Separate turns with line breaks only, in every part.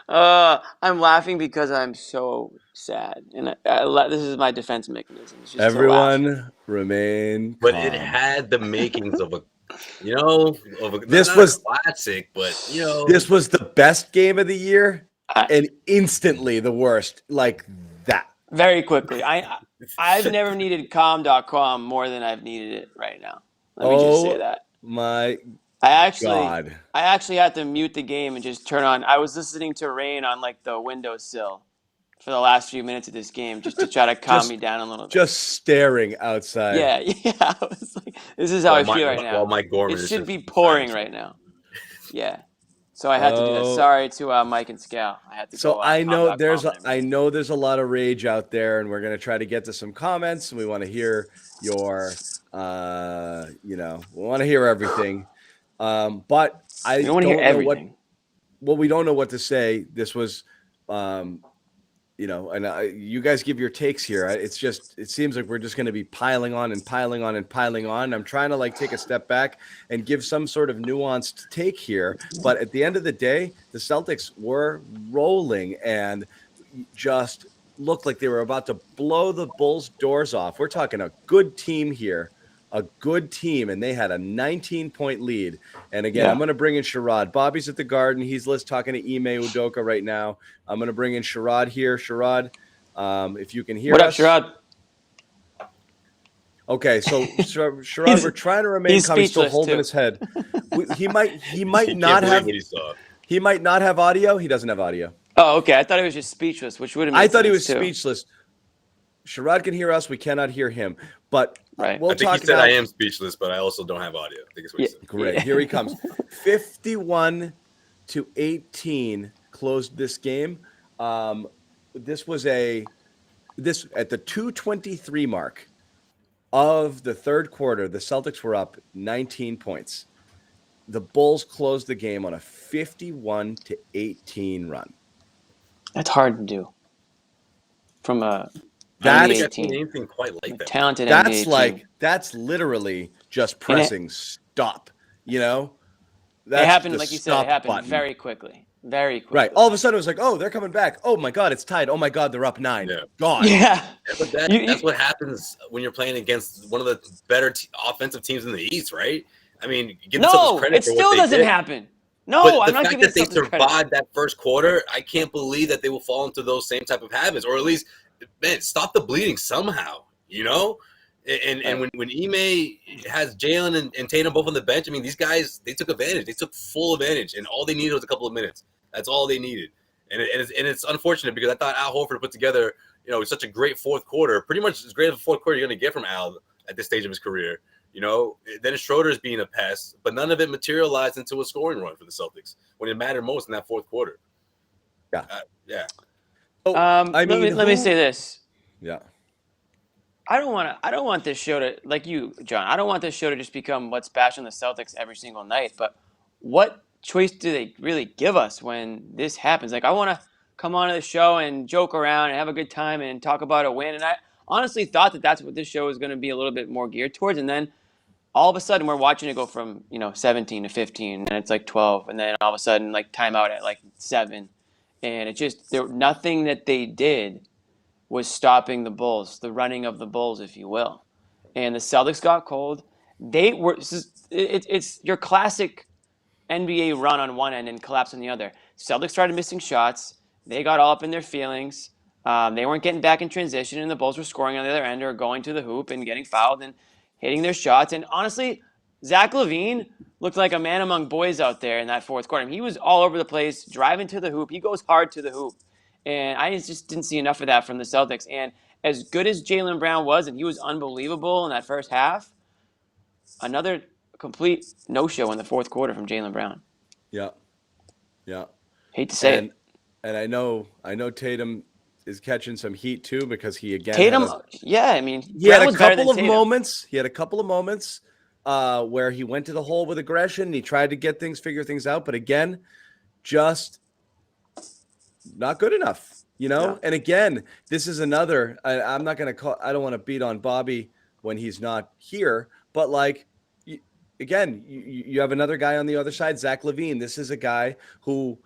I'm laughing because I'm so sad, and this is my defense mechanism. It's just to laugh.
Everyone remain
But it
calm.
had the makings of a, not,
This
not a
was
classic, but
this was the best game of the year
I,
and instantly the worst. Like that.
very quickly, I've never needed calm.com more than I've needed it right now. Let me just say
Oh
that.
my
I actually,
God.
I actually had to mute the game and just turn on. I was listening to rain on like the windowsill for the last few minutes of this game just to try to calm me
Just
down a little bit.
just staring outside.
Yeah, yeah. I was like, this is how I feel right now.
While Mike Gorman
It
is
should
just
be pouring
silent.
right now. Yeah. So I had to do that.
Oh,
Sorry to Mike and Scal. I had to
so
go
I know
calm.com and
I
everything.
know there's a lot of rage out there, and we're gonna try to get to some comments, and we want to hear your we want to hear everything. But I
You don't want to hear
don't know
everything.
we don't know what to say. This was and you guys give your takes here. It's just, it seems like we're just going to be piling on and piling on and piling on. I'm trying to like take a step back and give some sort of nuanced take here. But at the end of the day, the Celtics were rolling and just looked like they were about to blow the Bulls' doors off. We're talking a good team here. A good team, and they had a 19-point lead. And again, I'm going to bring in Sherrod. Bobby's at the Garden. He's talking to Ime Udoka right now. I'm going to bring in Sherrod here. Sherrod, if you can hear us.
What up, Sherrod?
Okay, so Sherrod, we're trying to remain calm. He's still holding his head. He might not have. He might not have audio. He doesn't have audio.
Oh, okay. I thought he was just speechless, which would have made sense.
I thought he was
too.
speechless. Sherrod can hear us. We cannot hear him. But
right.
We'll
I think
talk
he said
about,
I am speechless, but I also don't have audio. I think it's what he said.
Great. Here he comes. 51-18 closed this game. This was at the 2:23 mark of the third quarter, the Celtics were up 19 points. The Bulls closed the game on a 51-18 run.
That's hard to do. From a
NBA team, anything quite like that.
Talented NBA team.
That's literally just pressing stop.
It happened, like you said, it happened
button.
very quickly. Very quickly.
Right. All of a sudden, it was like, oh, they're coming back. Oh, my God, it's tied. Oh, my God, they're up 9.
Yeah.
Gone.
Yeah.
But that's what happens when you're playing against one of the better offensive teams in the East, right? I mean, give themselves credit for what they did.
No, it still doesn't happen. No,
but
I'm not giving
the fact that they survived
credit.
that first quarter, I can't believe that they will fall into those same type of habits, or at least, man, stop the bleeding somehow, And when Ime has Jalen and Tatum both on the bench, I mean, these guys, they took advantage. They took full advantage, and all they needed was a couple of minutes. That's all they needed. And it's unfortunate because I thought Al Horford put together, such a great fourth quarter, pretty much as great of a fourth quarter you're going to get from Al at this stage of his career. Dennis Schroeder is being a pest, but none of it materialized into a scoring run for the Celtics when it mattered most in that fourth quarter.
Yeah.
Yeah.
Let me say this.
Yeah.
I don't want this show to, like you, John, I don't want this show to just become let's bash on the Celtics every single night. But what choice do they really give us when this happens? Like, I want to come onto the show and joke around and have a good time and talk about a win. And I honestly thought that that's what this show was going to be a little bit more geared towards. And then all of a sudden we're watching it go from 17 to 15, and it's like 12, and then all of a sudden like timeout at like 7, and it just nothing that they did was stopping the Bulls, the running of the Bulls, if you will. And the Celtics got cold. They were it's your classic NBA run on one end and collapse on the other. Celtics started missing shots. They got all up in their feelings. They weren't getting back in transition, and the Bulls were scoring on the other end or going to the hoop and getting fouled and hitting their shots. And honestly, Zach LaVine looked like a man among boys out there in that fourth quarter. I mean, he was all over the place, driving to the hoop. He goes hard to the hoop. And I just didn't see enough of that from the Celtics. And as good as Jaylen Brown was, and he was unbelievable in that first half, another complete no-show in the fourth quarter from Jaylen Brown.
Yeah. Yeah.
Hate to say it.
And I know Tatum is catching some heat too because he again
he had a couple of moments. He had a couple of moments
where he went to the hole with aggression and he tried to figure things out, but again, just not good enough,
Yeah.
And again, this is another. I'm not going to call. I don't want to beat on Bobby when he's not here, but like, you have another guy on the other side, Zach LaVine. This is a guy who,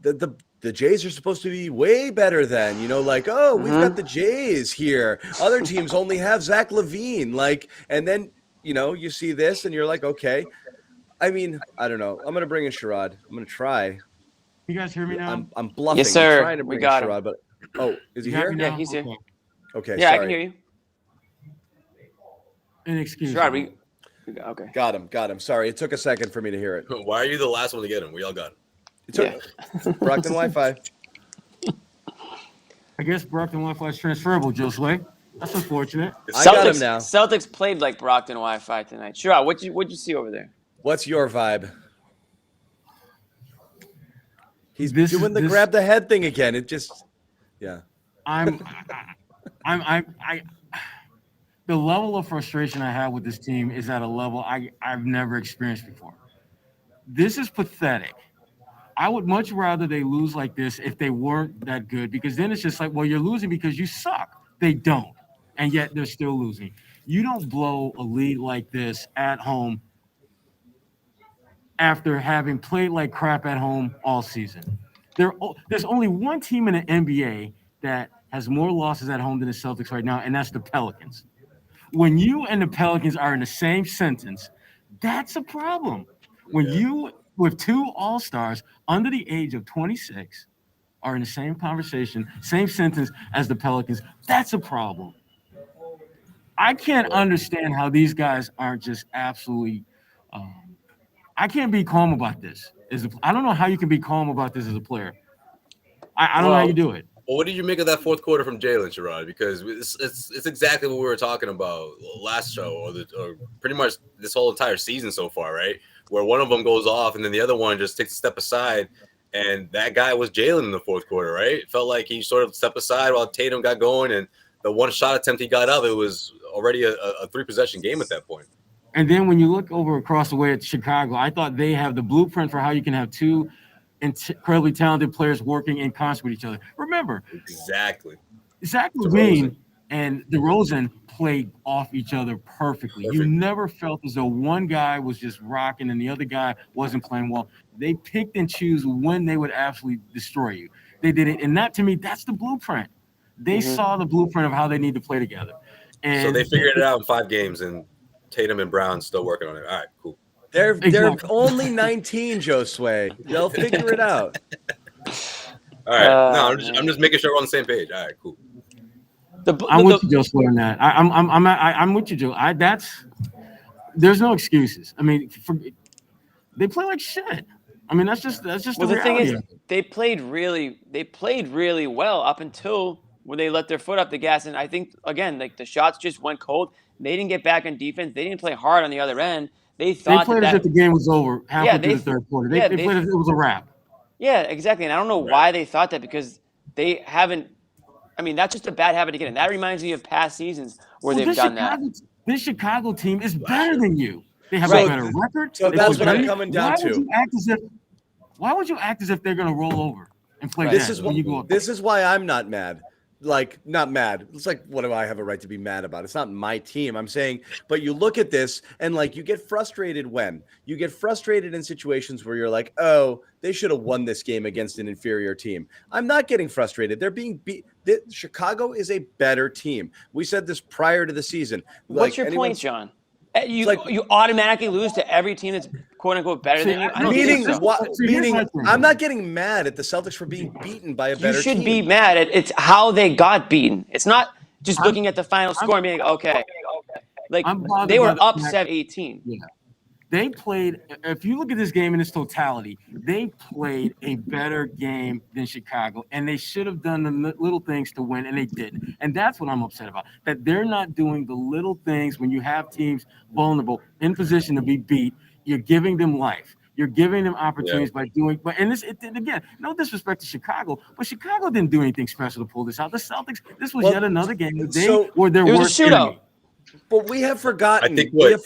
the Jays are supposed to be way better than, like, oh, we've got the Jays here. Other teams only have Zach LaVine. Like, and then, you see this and you're like, okay. I mean, I don't know. I'm going to bring in Sherrod. I'm going to try.
You guys hear me now?
I'm bluffing.
Yes, sir.
I'm trying to bring in Sherrod, but is he here?
Yeah, he's here.
Okay,
yeah,
sorry.
I can hear you.
An excuse.
Sherrod, okay.
Got him. Sorry, it took a second for me to hear it.
Why are you the last one to get him? We all got him.
It took Brockton Wi-Fi.
I guess Brockton Wi-Fi is transferable, Josue. That's unfortunate.
I got him now.
Celtics played like Brockton Wi-Fi tonight. Sherrod, what'd you see over there?
What's your vibe? He's doing the grab the head thing again. It just, yeah.
The level of frustration I have with this team is at a level I've never experienced before. This is pathetic. I would much rather they lose like this if they weren't that good, because then it's just like, well, you're losing because you suck. They don't, and yet they're still losing. You don't blow a lead like this at home after having played like crap at home all season. There's only one team in the NBA that has more losses at home than the Celtics right now, and that's the Pelicans. When you and the Pelicans are in the same sentence, that's a problem. When you, with two All-Stars under the age of 26, are in the same conversation, same sentence as the Pelicans, that's a problem. I can't understand how these guys aren't just absolutely I can't be calm about this. I don't know how you can be calm about this as a player. I don't know how you do it.
Well, what did you make of that fourth quarter from Jalen, Sherrod? Because it's exactly what we were talking about last show, or pretty much this whole entire season so far, right? Where one of them goes off and then the other one just takes a step aside, and that guy was Jalen in the fourth quarter, right? It felt like he sort of stepped aside while Tatum got going, and the one shot attempt he got up, it was already a 3-possession game at that point.
And then when you look over across the way at Chicago, I thought they have the blueprint for how you can have two incredibly talented players working in concert with each other. Remember,
exactly.
Zach LaVine and DeRozan played off each other perfectly. You never felt as though one guy was just rocking and the other guy wasn't playing well. They picked and choose when they would absolutely destroy you. They did it, and that, to me, that's the blueprint. They saw the blueprint of how they need to play together. And
so they figured it out in 5 games, and Tatum and Brown still working on it. All right, cool.
They're only 19, Josue. They'll figure it out.
All right. I'm just making sure we're on the same page. All right, cool.
I'm with you, Josue, on that. I'm with you, Joe. There's no excuses. I mean, they play like shit. I mean, that's just the reality.
Thing is, they played really well up until when they let their foot up the gas. And I think, again, like the shots just went cold. They didn't get back on defense. They didn't play hard on the other end. They
played as if the game was over halfway through the third quarter. They played as if it was a wrap.
Yeah, exactly. And I don't know why they thought that, because they haven't. I mean, that's just a bad habit to get in. That reminds me of past seasons where they've done that.
This Chicago team is better than you. They have a better record.
So that's what I'm coming down to.
Why would you act as if they're going to roll over and play
This is why I'm not mad. Like, not mad. It's like, what do I have a right to be mad about? It's not my team. I'm saying, but you look at this and like you get frustrated when you get frustrated in situations where you're like, oh, they should have won this game against an inferior team. I'm not getting frustrated. They're being beat. Chicago is a better team. We said this prior to the season.
What's your point, John? You automatically lose to every team that's quote unquote better than you. I don't think so.
Meaning, I'm not getting mad at the Celtics for being beaten by a better team.
You should be mad at it's how they got beaten. It's not just looking at the final score and being okay. Like they were up 7-18.
Yeah. They played. If you look at this game in its totality, they played a better game than Chicago, and they should have done the little things to win, and they didn't. And that's what I'm upset about. That they're not doing the little things when you have teams vulnerable in position to be beat. You're giving them life. You're giving them opportunities by doing. Again, no disrespect to Chicago, but Chicago didn't do anything special to pull this out. The Celtics. This was yet another game that they were their worst enemy.
But we have forgotten.
We've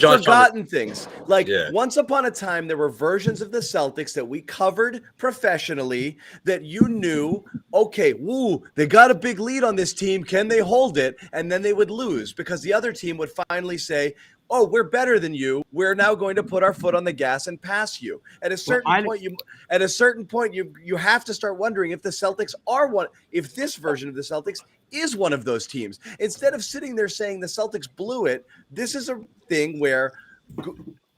forgotten things. Like once upon a time, there were versions of the Celtics that we covered professionally that you knew, okay, they got a big lead on this team. Can they hold it? And then they would lose because the other team would finally say, oh, we're better than you. We're now going to put our foot on the gas and pass you. At a certain point, you have to start wondering if the Celtics are one. If this version of the Celtics is one of those teams, instead of sitting there saying the Celtics blew it, this is a thing where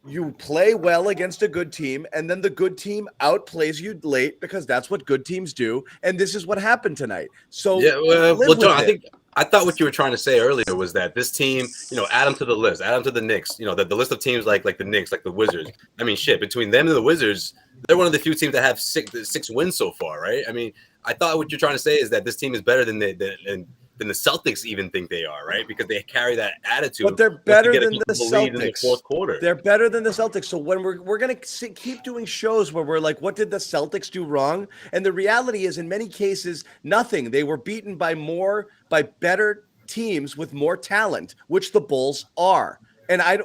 you play well against a good team, and then the good team outplays you late because that's what good teams do. And this is what happened tonight. So
yeah, well, John, I thought what you were trying to say earlier was that this team, add them to the list, add them to the Knicks, the list of teams like the Knicks, like the Wizards. I mean, shit, between them and the Wizards, they're one of the few teams that have six wins so far, right? I mean, I thought what you're trying to say is that this team is better than the Celtics even think they are, right? Because they carry that attitude.
But they're better than the Celtics.
In the fourth quarter.
They're better than the Celtics. So when we're going to keep doing shows where we're like, what did the Celtics do wrong? And the reality is, in many cases, nothing. They were beaten by better teams with more talent, which the Bulls are. And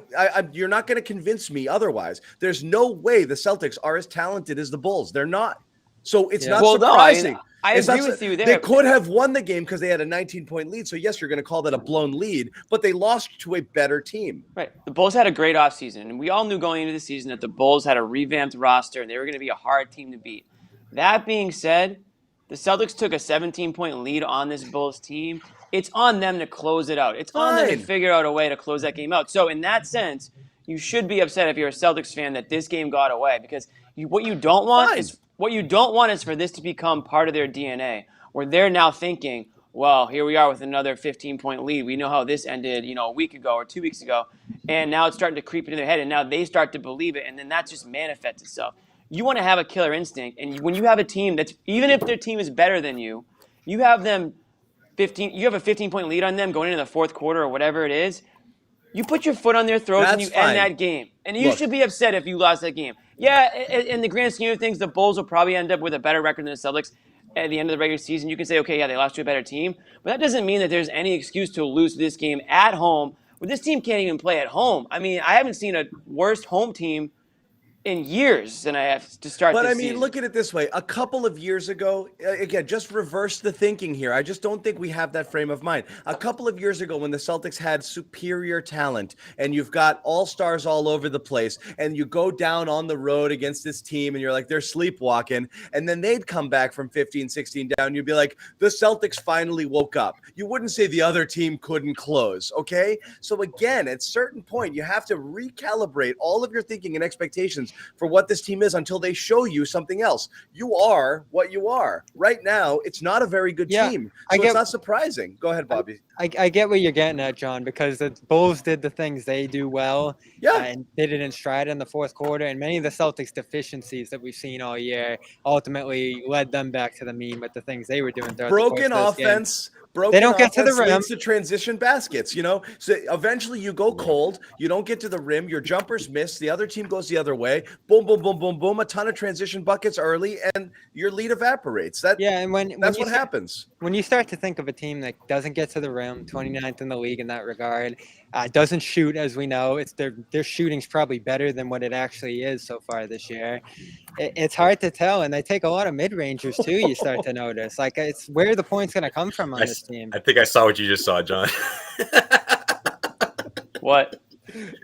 you're not going to convince me otherwise. There's no way the Celtics are as talented as the Bulls. They're not. So it's not surprising.
No, I agree with you there.
They could have won the game because they had a 19-point lead. So, yes, you're going to call that a blown lead, but they lost to a better team.
Right. The Bulls had a great offseason, and we all knew going into the season that the Bulls had a revamped roster, and they were going to be a hard team to beat. That being said, the Celtics took a 17-point lead on this Bulls team. It's on them to close it out. It's on them to figure out a way to close that game out. So, in that sense, you should be upset if you're a Celtics fan that this game got away, because what you don't want is for this to become part of their DNA, where they're now thinking, well, here we are with another 15-point lead. We know how this ended, a week ago or 2 weeks ago, and now it's starting to creep into their head, and now they start to believe it, and then that just manifests itself. You want to have a killer instinct, and when you have a team that's, even if their team is better than you, you have them you have a 15-point lead on them going into the fourth quarter or whatever it is. You put your foot on their throats and you end that game. And you should be upset if you lost that game. Yeah, in the grand scheme of things, the Bulls will probably end up with a better record than the Celtics at the end of the regular season. You can say, okay, yeah, they lost to a better team. But that doesn't mean that there's any excuse to lose this game at home. But this team can't even play at home. I mean, I haven't seen a worse home team in years than I have to start this season. But, I mean,
look at it this way. A couple of years ago, again, just reverse the thinking here. I just don't think we have that frame of mind. A couple of years ago when the Celtics had superior talent and you've got all-stars all over the place and you go down on the road against this team and you're like, they're sleepwalking, and then they'd come back from 15, 16 down. You'd be like, the Celtics finally woke up. You wouldn't say the other team couldn't close, okay? So, again, at a certain point, you have to recalibrate all of your thinking and expectations for what this team is until they show you something else. You are what you are. Right now, it's not a very good team. So it's not surprising. Go ahead, Bobby.
I get what you're getting at, John, because the Bulls did the things they do well and did it in stride in the fourth quarter. And many of the Celtics deficiencies that we've seen all year ultimately led them back to the mean with the things they were doing.
Broken offense.
They don't get to the rim.
Leads to transition baskets, So eventually you go cold. You don't get to the rim. Your jumpers miss. The other team goes the other way. Boom, boom, boom, boom, boom. A ton of transition buckets early, and your lead evaporates. That's what happens.
When you start to think of a team that doesn't get to the rim, 29th in the league in that regard, doesn't shoot, as we know, their shooting's probably better than what it actually is so far this year. It's hard to tell, and they take a lot of mid-rangers too. You start to notice, like, it's where the point's going to come from on this team.
I think I saw what you just saw, John.
What?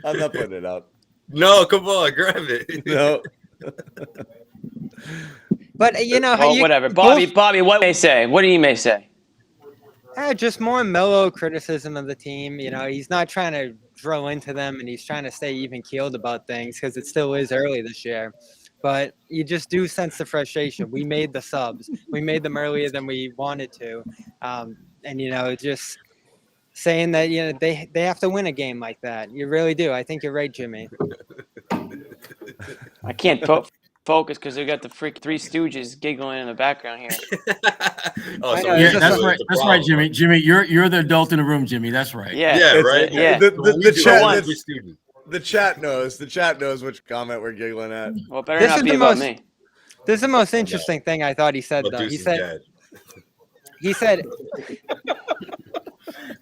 I'm not putting it up.
No, come on, grab it.
No.
But
whatever. Bobby, what may say? What do you may say?
Just more mellow criticism of the team. He's not trying to drill into them, and he's trying to stay even-keeled about things because it still is early this year. But you just do sense the frustration. We made the subs. We made them earlier than we wanted to. And, just saying that, they have to win a game like that. You really do. I think you're right, Jimmy.
I can't focus because we got the freak Three Stooges giggling in the background here.
That's right. That's right, Jimmy. Jimmy, you're the adult in the room, Jimmy. That's right.
Yeah,
right.
Yeah.
The chat knows. The chat knows which comment we're giggling at.
Well, it better not be about me.
This is the most interesting thing I thought he said, though. He said.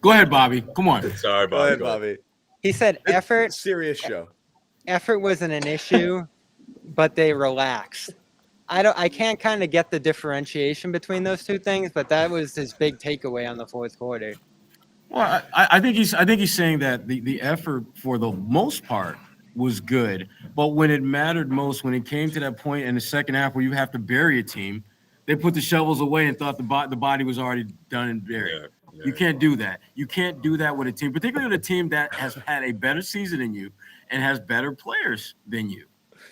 Go ahead, Bobby. Come on.
Sorry, Bobby.
Go ahead, Bobby.
He said effort.
Serious show.
Effort wasn't an issue, but they relaxed. I can't kind of get the differentiation between those two things, but that was his big takeaway on the fourth quarter.
Well, I think he's saying that the effort for the most part was good, but when it mattered most, when it came to that point in the second half where you have to bury a team, they put the shovels away and thought the body was already done and buried.
Yeah.
You can't do that. You can't do that with a team, particularly with a team that has had a better season than you and has better players than you.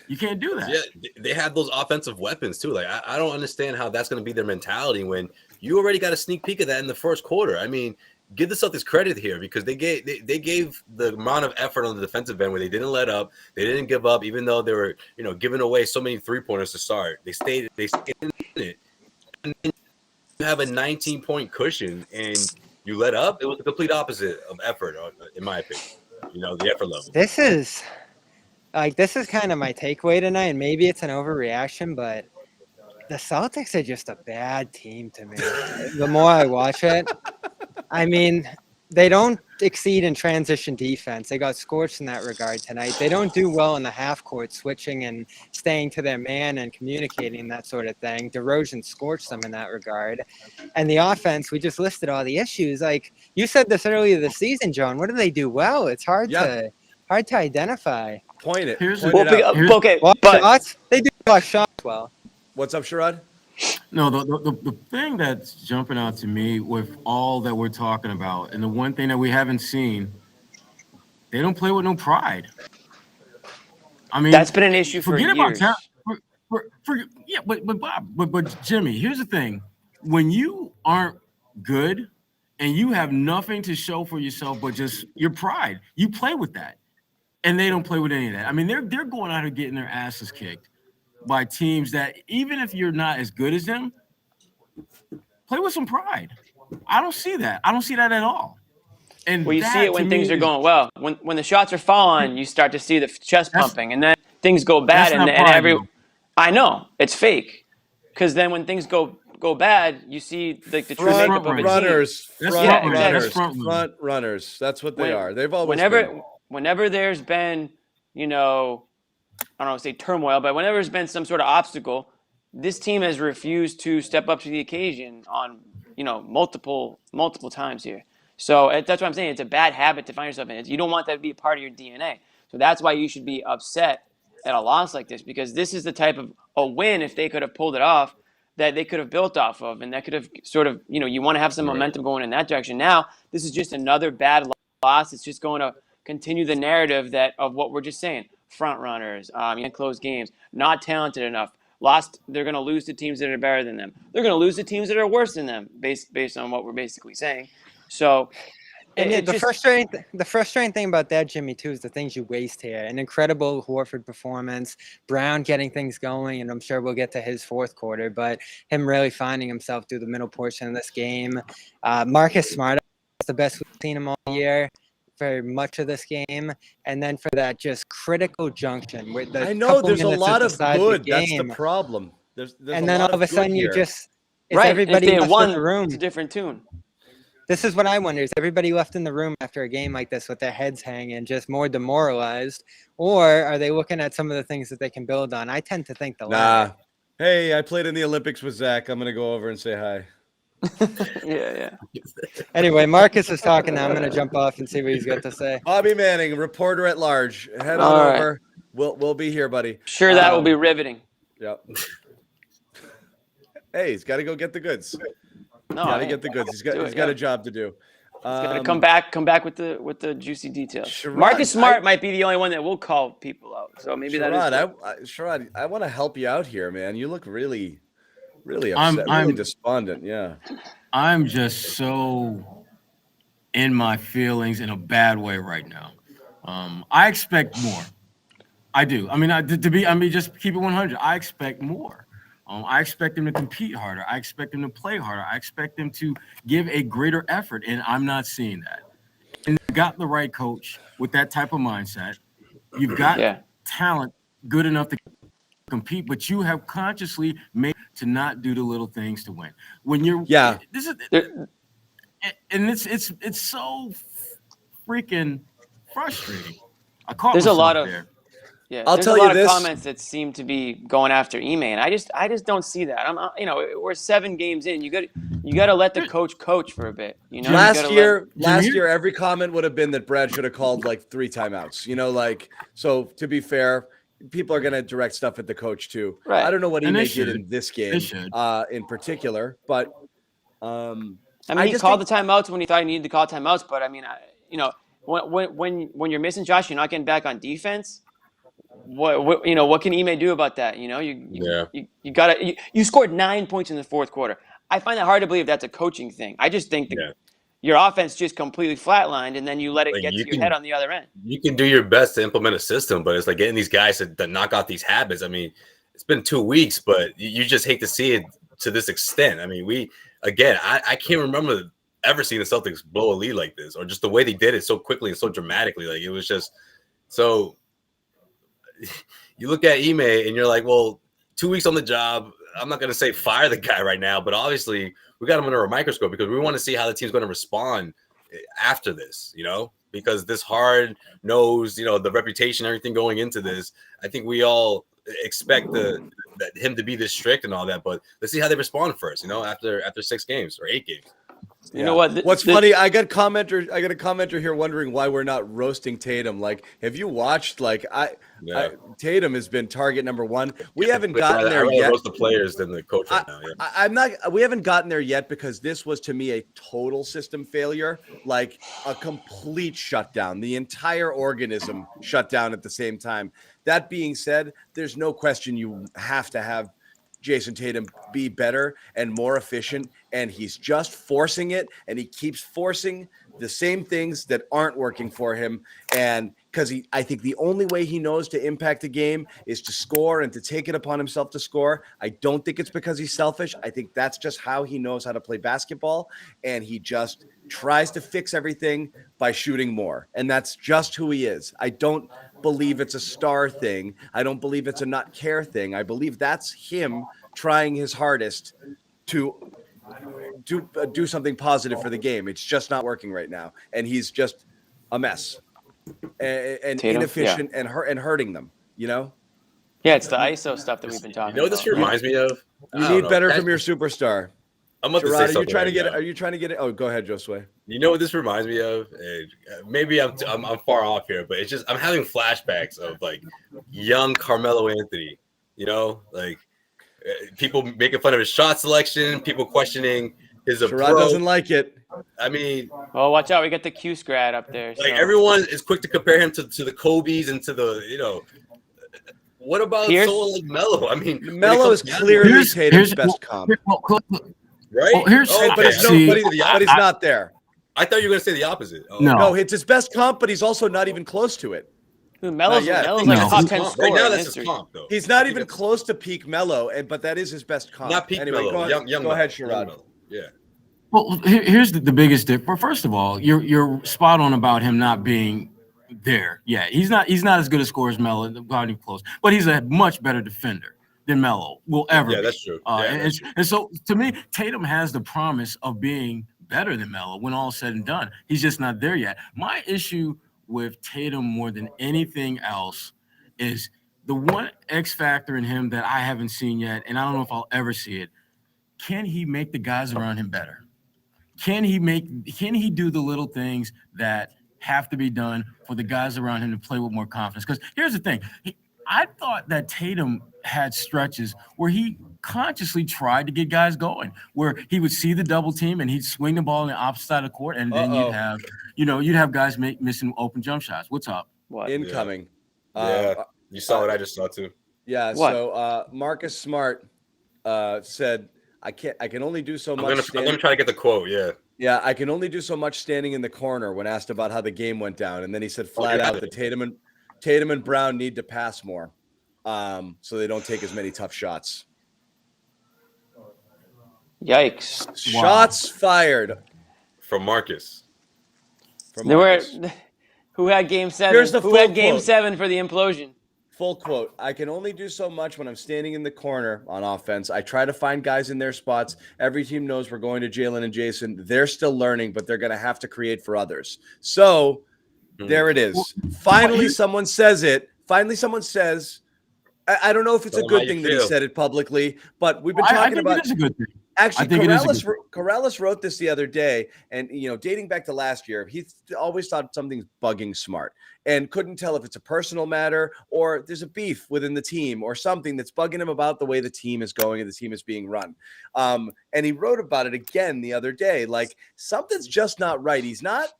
You can't do that.
Yeah, they have those offensive weapons too. Like I don't understand how that's going to be their mentality when you already got a sneak peek of that in the first quarter. I mean, give the Celtics credit here because they gave the amount of effort on the defensive end where they didn't let up, they didn't give up, even though they were giving away so many 3-pointers to start. They stayed in it. And then you have a 19-point cushion and you let up. It was the complete opposite of effort, in my opinion. The effort level.
This is kind of my takeaway tonight, and maybe it's an overreaction, but the Celtics are just a bad team to me. The more I watch it, I mean, they don't exceed in transition defense. They got scorched in that regard tonight. They don't do well in the half court, switching and staying to their man and communicating, that sort of thing. DeRozan scorched them in that regard. And the offense, we just listed all the issues. Like you said this earlier this season, John. What do they do well? It's hard to identify.
Point it.
Okay,
Block
but
shots? They do block shots well.
What's up, Sherrod?
No, the thing that's jumping out to me with all that we're talking about, and the one thing that we haven't seen, they don't play with no pride. I mean,
that's been an issue for
forget
years.
about talent. Yeah, but Bob, but Jimmy, here's the thing: when you aren't good and you have nothing to show for yourself but just your pride, you play with that, and they don't play with any of that. I mean, they're going out here getting their asses kicked by teams that, even if you're not as good as them, play with some pride. I don't see that. I don't see that at all. And
you see it when things are going well. When the shots are falling, you start to see the chest pumping, and then things go bad, I know it's fake, because then when things go bad, you see like the true makeup of a team.
Front runners. That's what they are. They've always been.
Whenever there's been, I don't want to say turmoil, but whenever there's been some sort of obstacle, this team has refused to step up to the occasion on, multiple times here. So that's what I'm saying. It's a bad habit to find yourself in. You don't want that to be a part of your DNA. So that's why you should be upset at a loss like this, because this is the type of a win, if they could have pulled it off, that they could have built off of, and that could have sort of, you want to have some momentum going in that direction. Now, this is just another bad loss. It's just going to continue the narrative of what we're just saying. Front runners, close games, not talented enough. They're going to lose to teams that are better than them. They're going to lose to teams that are worse than them, based on what we're basically saying. So,
the frustrating thing about that, Jimmy, too, is the things you waste here. An incredible Horford performance, Brown getting things going, and I'm sure we'll get to his fourth quarter, but him really finding himself through the middle portion of this game. Marcus Smart is the best we've seen him all year for much of this game, and then for that just critical junction with the
I know there's a lot of good. That's the
game.
problem. There's
and then all of a sudden you just
everybody
left
won
in the room.
It's a different tune.
This is what I wonder: is everybody left in the room after a game like this with their heads hanging, just more demoralized, or are they looking at some of the things that they can build on? I tend to think the latter.
Hey, I played in the Olympics with Zach. I'm gonna go over and say hi.
Yeah.
Anyway, Marcus is talking now. I'm going to jump off and see what he's got to say.
Bobby Manning, reporter at large. Head on over. We'll be here, buddy.
Sure, that will be riveting.
Yep. Hey, he's got to go get the goods.
No,
got to get the goods. He's got a job to do.
He's got to come back with the juicy details.
Sherrod,
Marcus Smart might be the only one that will call people out. So maybe
Sherrod, I want to help you out here, man. You look really upset, really despondent. Yeah.
I'm just so in my feelings in a bad way right now. I expect more. I do. I mean, just keep it 100. I expect more. I expect them to compete harder. I expect them to play harder. I expect them to give a greater effort, and I'm not seeing that. And you got the right coach with that type of mindset. You've got talent good enough to compete, but you have consciously made to not do the little things to win. When you're this is and it's so freaking frustrating.
There's a lot of
there.
I'll tell you this.
Comments that seem to be going after Ime, and I just don't see that. We're 7 games in. You You got to let the coach for a bit. You know,
last year, every comment would have been that Brad should have called like 3 timeouts. You know, like, so to be fair, people are going to direct stuff at the coach too.
Right.
I don't know what he did in this game in particular, but
I mean, he called the timeouts when he thought he needed to call timeouts. But I mean, when you're missing Josh, you're not getting back on defense. What can Ime do about that? You know, you scored 9 points in the fourth quarter. I find it hard to believe that's a coaching thing. I just think your offense just completely flatlined, and then you let it get to your head on the other end.
You can do your best to implement a system, but it's like getting these guys to knock out these habits. I mean, it's been 2 weeks, but you just hate to see it to this extent. I mean, I can't remember ever seeing the Celtics blow a lead like this, or just the way they did it so quickly and so dramatically. Like, it was just so. You look at Ime and you're like, well, 2 weeks on the job. I'm not going to say fire the guy right now, but obviously we got him under a microscope because we want to see how the team's going to respond after this, you know, because this hard-nosed, the reputation, everything going into this, I think we all expect him to be this strict and all that, but let's see how they respond first, after 6 games or 8 games.
You know what?
What's funny? I got a commenter here wondering why we're not roasting Tatum. Like, have you watched? Like, Tatum has been target number 1. We haven't gotten there yet.
Roast the players than the coach right now. Yeah.
I'm not. We haven't gotten there yet because this was to me a total system failure, like a complete shutdown. The entire organism shut down at the same time. That being said, there's no question you have to have Jason Tatum be better and more efficient, and he's just forcing it, and he keeps forcing the same things that aren't working for him. And because I think the only way he knows to impact the game is to score and to take it upon himself to score. I don't think it's because he's selfish. I think that's just how he knows how to play basketball, and he just tries to fix everything by shooting more, and that's just who he is. I don't believe it's a star thing. I don't believe it's a not care thing. I believe that's him trying his hardest to do something positive for the game. It's just not working right now, and he's just a mess and Tatum, inefficient and hurting them. Yeah,
it's the ISO stuff that we've been talking about.
You know what this reminds me of?
You need better from your superstar.
I'm about to say something.
Are you trying to get it? Oh, go ahead, Josue.
You know what this reminds me of? Maybe I'm far off here, but it's just I'm having flashbacks of like young Carmelo Anthony. Like people making fun of his shot selection, people questioning his approach.
Sherrod doesn't like it.
I mean,
oh, watch out! We got the Q grad up there.
Like everyone is quick to compare him to the Kobe's and to the What about someone like Melo? I mean,
Melo is clearly Tatum's best comp.
Right?
But he's not there.
I thought you were going to say the opposite. Oh.
No, it's his best comp, but he's also not even close to it.
Melo's like a top 10 scorer.
Right now, that's his comp, though.
He's not even close to peak Melo, but that is his best comp.
Not peak Melo.
Go ahead, Sherrod.
Yeah.
Well, here's the biggest difference. First of all, you're spot on about him not being there. Yeah, he's not as good a scorer as Melo, not even close, but he's a much better defender than Melo will ever be.
Yeah, that's true.
And so, to me, Tatum has the promise of being better than Melo when all is said and done. He's just not there yet. My issue with Tatum more than anything else is the one X factor in him that I haven't seen yet, and I don't know if I'll ever see it. Can he make the guys around him better? Can he do the little things that have to be done for the guys around him to play with more confidence? Because here's the thing. I thought that Tatum had stretches where he consciously tried to get guys going, where he would see the double team and he'd swing the ball on the opposite side of the court, and then you'd have guys missing open jump shots. What's up?
What?
Incoming.
You saw what I just saw too.
Yeah. What? So Marcus Smart said, I can only do so much.
I'm gonna try to get the quote. Yeah.
Yeah, I can only do so much standing in the corner when asked about how the game went down, and then he said flat out that Tatum and Brown need to pass more, so they don't take as many tough shots.
Yikes!
Shots fired
from Marcus.
Who had Game 7? Who had Game 7 for the implosion?
Full quote. I can only do so much when I'm standing in the corner on offense. I try to find guys in their spots. Every team knows we're going to Jalen and Jason. They're still learning, but they're going to have to create for others. So there it is. Finally, someone says it. Finally, someone says, I don't know if it's a good thing that he said it publicly, but we've been talking about.
It is a good thing.
Actually,
think it is a good
Corrales wrote this the other day, and dating back to last year, he always thought something's bugging Smart, and couldn't tell if it's a personal matter or there's a beef within the team or something that's bugging him about the way the team is going and the team is being run. And he wrote about it again the other day, like something's just not right. He's not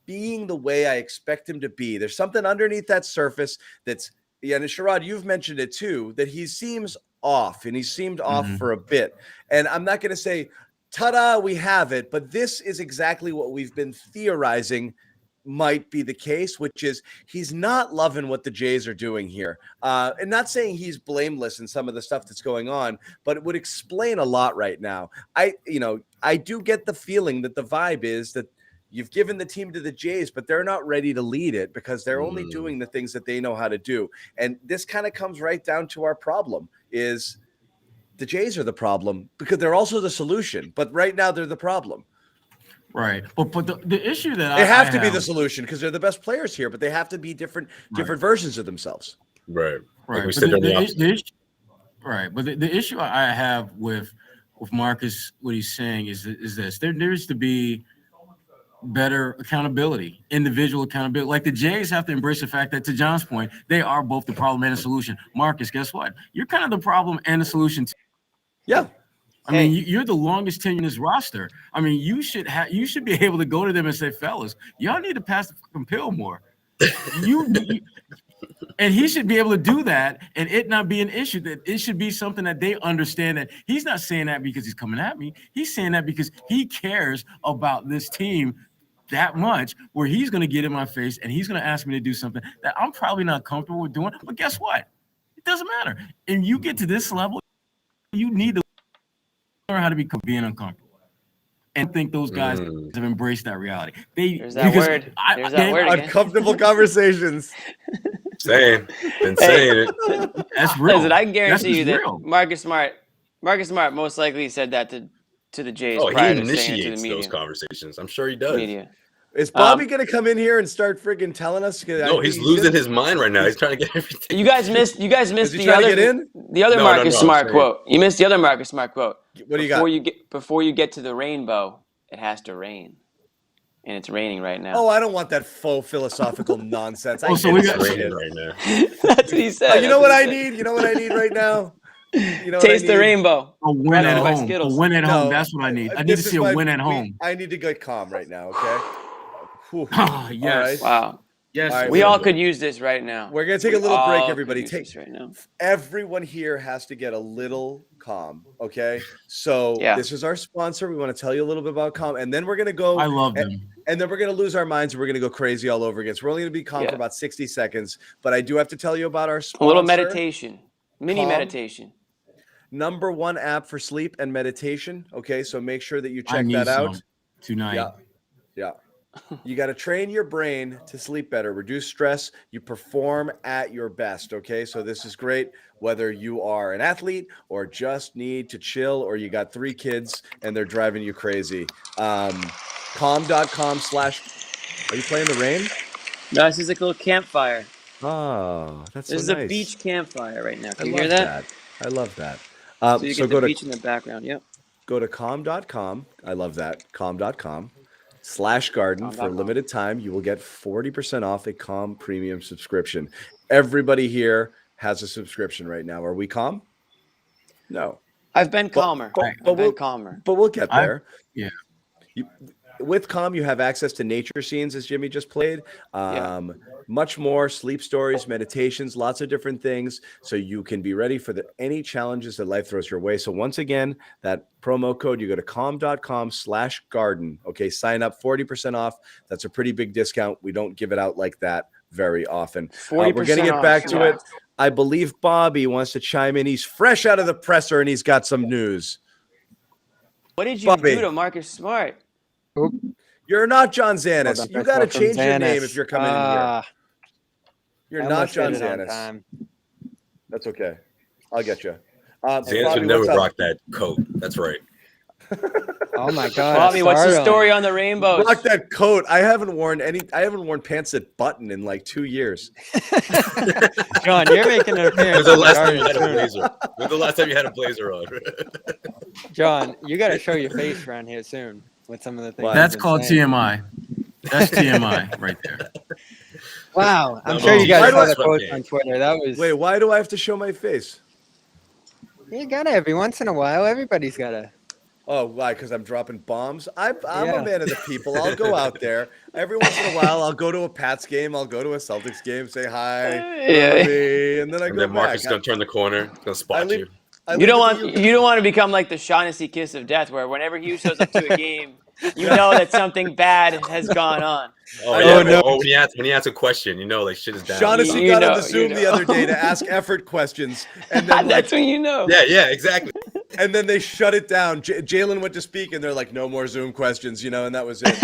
being the way I expect him to be. There's something underneath that surface that's, and Sherrod, you've mentioned it too, that he seems off, and he seemed off for a bit. And I'm not going to say, ta-da, we have it, but this is exactly what we've been theorizing might be the case, which is he's not loving what the Jays are doing here. And not saying he's blameless in some of the stuff that's going on, but it would explain a lot right now. I do get the feeling that the vibe is that you've given the team to the Jays, but they're not ready to lead it because they're only doing the things that they know how to do. And this kind of comes right down to our problem is the Jays are the problem because they're also the solution. But right now they're the problem.
Right. But the issue that
they have to be the solution because they're the best players here, but they have to be different versions of themselves.
Right.
Right.
Like
But the issue I have with Marcus, what he's saying is this: there needs to be better accountability, individual accountability. Like the Jays have to embrace the fact that, to John's point, they are both the problem and the solution. Marcus, guess what? You're kind of the problem and the solution.
Yeah.
I mean, you're the longest tenure in this roster. I mean, you should be able to go to them and say, fellas, y'all need to pass the fucking pill more. And he should be able to do that and it not be an issue. That it should be something that they understand that he's not saying that because he's coming at me. He's saying that because he cares about this team that much, where he's going to get in my face and he's going to ask me to do something that I'm probably not comfortable with doing. But guess what? It doesn't matter. And you get to this level, you need to learn how to be being uncomfortable. And I think those guys have embraced that reality.
There's that word. There's that word again.
Uncomfortable conversations.
Been saying it.
That's real.
Listen, I can guarantee you that
real.
Marcus Smart most likely said that to the Jays.
Oh, he
prior to saying it to
initiates
the
those conversations. I'm sure he does.
media.
Is Bobby going to come in here and start friggin' telling us?
No, he's losing his mind right now. He's trying to get everything.
You guys missed the other
No,
Marcus Smart
sorry.
quote. You missed the other Marcus Smart quote.
What do you got?
Before you get to the rainbow, it has to rain, and it's raining right now.
Oh, I don't want that faux philosophical nonsense.
So we got
raining right now.
That's what he said.
You know what I need? You know what I need right now?
Taste the rainbow.
a win at
by
home.
Skittles.
A win at
No.
home. That's what I need. I need to see a win at home.
I need to get calm right now, okay? Whew.
Yes.
All right.
Wow.
Yes.
All right,
We all could use this right now.
We're going to take a little
all
break,
could
everybody.
use this right now.
Everyone here has to get a little calm, okay? So This is our sponsor. We want to tell you a little bit about calm, and then we're going to go.
I love them.
And then we're going to lose our minds, and we're going to go crazy all over again. So we're only going to be calm for about 60 seconds, but I do have to tell you about our sponsor.
A little meditation. Mini
Calm.
meditation.
Number one app for sleep and meditation, okay? So make sure that you
I
check
need
that out.
some tonight.
Yeah. You got to train your brain to sleep better, reduce stress. You perform at your best. Okay. So this is great. Whether you are an athlete or just need to chill, or you got 3 kids and they're driving you crazy. Calm.com/ Are you playing the rain?
No, this is like a little campfire.
Oh, that's
This is
so nice.
a beach campfire right now. Can you
I
hear
love
that?
I love that.
So you
so
get
go
the
to
beach in the background. Yep.
go to calm.com. I love that. Calm.com/garden for a limited time. You will get 40% off a Calm premium subscription. Everybody here has a subscription right now. Are we calm? No.
I've been calmer. I've been calmer.
But we'll get there.
Yeah.
With Calm, you have access to nature scenes, as Jimmy just played. Much more, sleep stories, meditations, lots of different things. So you can be ready for any challenges that life throws your way. So once again, that promo code, you go to calm.com/garden. Okay, sign up, 40% off. That's a pretty big discount. We don't give it out like that very often. We're going to get back to it. I believe Bobby wants to chime in. He's fresh out of the presser and he's got some news.
What did you do to Marcus Smart?
You're not John Zannis. You got to change your name if you're coming in here. You're not John Zannis. That's okay. I'll get you.
Zannis would never rock that coat. That's right.
Oh my God!
Bobby, what's the story
startling.
on the rainbows?
Rock that coat. I haven't worn pants that button in like 2 years.
John, you're making an appearance.
When's the
on the
last time you
garden
had a
soon.
blazer? When's the last time you had a blazer on?
John, you got to show your face around here soon with some of the things.
Why?
That's
you've been
called
saying.
TMI. That's TMI right there.
Wow, I'm
No,
sure
no,
you guys
why
saw
do
the quotes on Twitter. That was.
Wait, why do I have to show my face?
You gotta every once in a while. Everybody's gotta.
Oh, why? Because I'm dropping bombs? I'm
Yeah.
a man of the people. I'll go out there. Every once in a while, I'll go to a Pats game. I'll go to a Celtics game, say hi,
Yeah.
Robbie, and then I
And
go
then Marcus is
back.
gonna turn the corner, gonna
I
spot
leave,
you.
I
You
leave
don't
it
want
to
you don't want to become like the Shaughnessy kiss of death, where whenever he shows up to a game, you know that something bad has gone on.
Oh
I
yeah,
know.
or when he asks a question, you know, like shit is down.
Shaughnessy
You
got on
know,
the Zoom
you
the
know.
other day to ask effort questions, and then like,
That's when you know.
Yeah, exactly.
and then they shut it down. Jalen went to speak, and they're like, "No more Zoom questions," and that was it.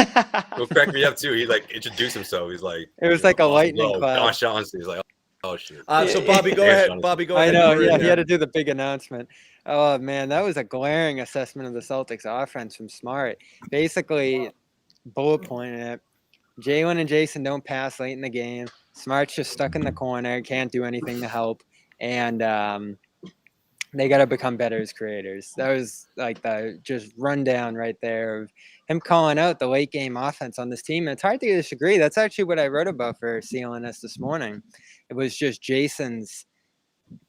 What cracked me up too, he like introduced himself. He's like,
It was like a lightning cloud.
John Shaughnessy. He's like, oh shit.
So Bobby, go
Yeah,
ahead.
Shaughnessy.
Bobby, go
I
ahead.
know.
You were
Yeah,
in
he had to
there.
do the big announcement. Oh man, that was a glaring assessment of the Celtics offense from Smart. Basically, bullet pointing it. Jalen and Jason don't pass late in the game. Smart's just stuck in the corner, can't do anything to help, and they got to become better as creators. That was like the just rundown right there of him calling out the late game offense on this team. And it's hard to disagree. That's actually what I wrote about for CLNS this morning. It was just Jason's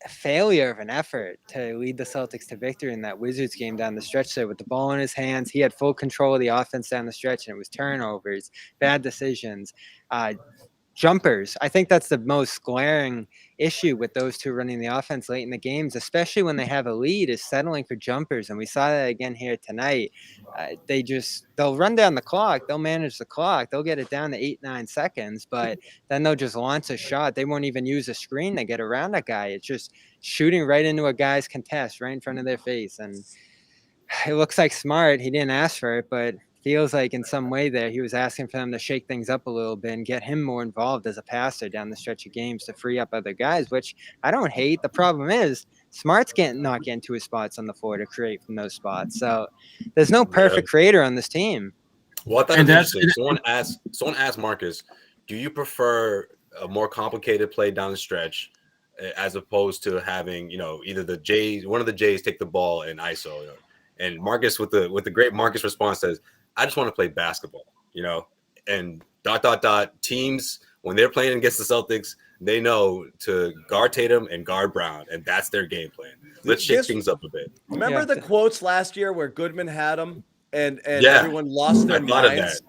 failure of an effort to lead the Celtics to victory in that Wizards game down the stretch there with the ball in his hands. He had full control of the offense down the stretch, and it was turnovers, bad decisions, jumpers. I think that's the most glaring issue with those two running the offense late in the games, especially when they have a lead, is settling for jumpers. And we saw that again here tonight. They'll run down the clock. They'll manage the clock. They'll get it down to 8-9 seconds, but then they'll just launch a shot. They won't even use a screen to get around a guy. It's just shooting right into a guy's contest right in front of their face. And it looks like Smart. He didn't ask for it, but feels like in some way there he was asking for them to shake things up a little bit and get him more involved as a passer down the stretch of games to free up other guys, which I don't hate. The problem is Smart's not getting to his spots on the floor to create from those spots. So there's no perfect creator on this team.
Well, I thought it was interesting. Someone asked Marcus, do you prefer a more complicated play down the stretch as opposed to having, either one of the Jays take the ball and ISO? And Marcus with the great Marcus response says, I just want to play basketball, and ... teams, when they're playing against the Celtics, they know to guard Tatum and guard Brown, and that's their game plan. Let's shake things up a bit.
Remember the quotes last year where Goodman had them and everyone lost their minds?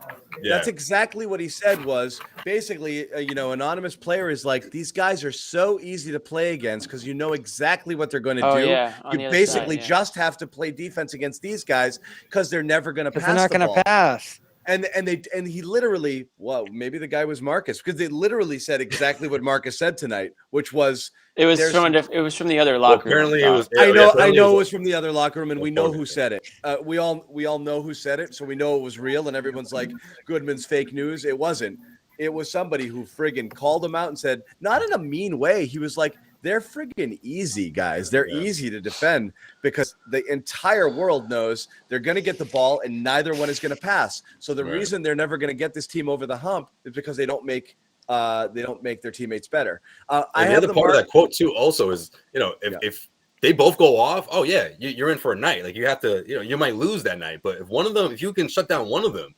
Yeah.
That's exactly what he said was basically, anonymous player is like, these guys are so easy to play against because you know exactly what they're going to do.
Yeah,
you basically just have to play defense against these guys because they're never going to pass.
They're not going to pass.
And he literally, well, maybe the guy was Marcus because they literally said exactly what Marcus said tonight, which was
it was from the other locker room.
Apparently, it was.
I know it was from the other locker room, and we know who said it. We all know who said it, so we know it was real. And everyone's like, Goodman's fake news. It wasn't. It was somebody who friggin' called him out and said, not in a mean way. He was like, they're friggin' easy, guys. They're easy to defend because the entire world knows they're going to get the ball and neither one is going to pass. So the reason they're never going to get this team over the hump is because they don't make their teammates better.
And the other part of that quote too also is, if they both go off, oh yeah, you're in for a night. Like you have to, you might lose that night. But if you can shut down one of them,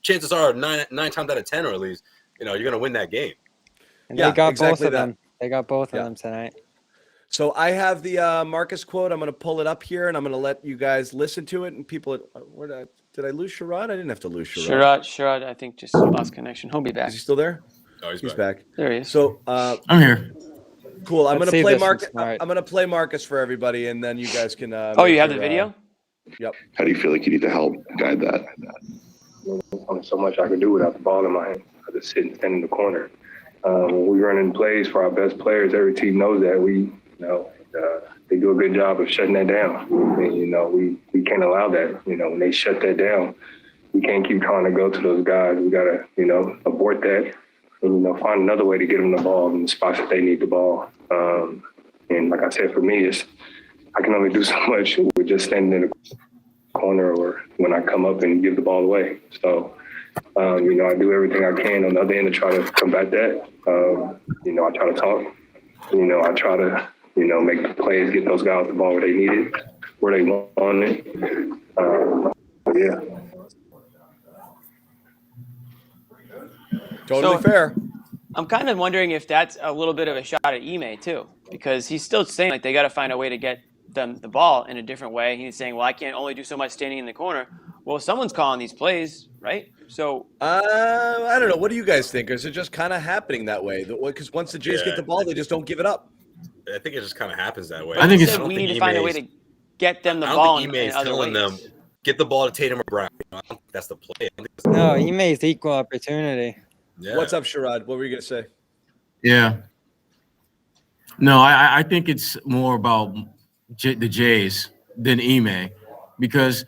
chances are nine times out of 10, or at least, you're going to win that game.
And they got both of them. They got both of them tonight.
So I have the Marcus quote. I'm going to pull it up here, and I'm going to let you guys listen to it. And people, did I lose Sherrod? I didn't have to lose Sherrod.
Sherrod, I think just lost connection. He'll be back.
Is he still there?
Oh,
he's back.
There he is.
So
I'm here.
Cool. I'm going to play Marcus.
I'm
going to play Marcus for everybody, and then you guys can.
You have the video?
Yep.
How do you feel like you need to help guide that?
Only so much I could do without the ball in my hand. I just sit and stand in the corner. When we run in plays for our best players, every team knows that they do a good job of shutting that down. And, we can't allow that. When they shut that down, we can't keep trying to go to those guys. We got to, abort that and, find another way to get them the ball in the spots that they need the ball. And like I said, for me, I can only do so much with just standing in the corner or when I come up and give the ball away. So, I do everything I can on the other end to try to combat that. I try to talk. I try to, make the plays, get those guys the ball where they need it, where they want it. Yeah.
Totally fair.
I'm kind of wondering if that's a little bit of a shot at Ime too, because he's still saying like they got to find a way to get them the ball in a different way. He's saying, well, I can't only do so much standing in the corner. Well, someone's calling these plays, right? So
I don't know. What do you guys think? Is it just kind of happening that way? Because once the Jays get the ball, they just don't give it up.
I think it just kind of happens that way.
I think it's.
we need to find a way to get them the
I
ball
don't think
in
Ime is
other
telling
ways.
them get the ball to Tatum or Brown. I don't think that's the play.
No, he makes equal opportunity.
Yeah.
What's up, Sherrod? What were you gonna say?
Yeah. No, I think it's more about the Jays than Ime, because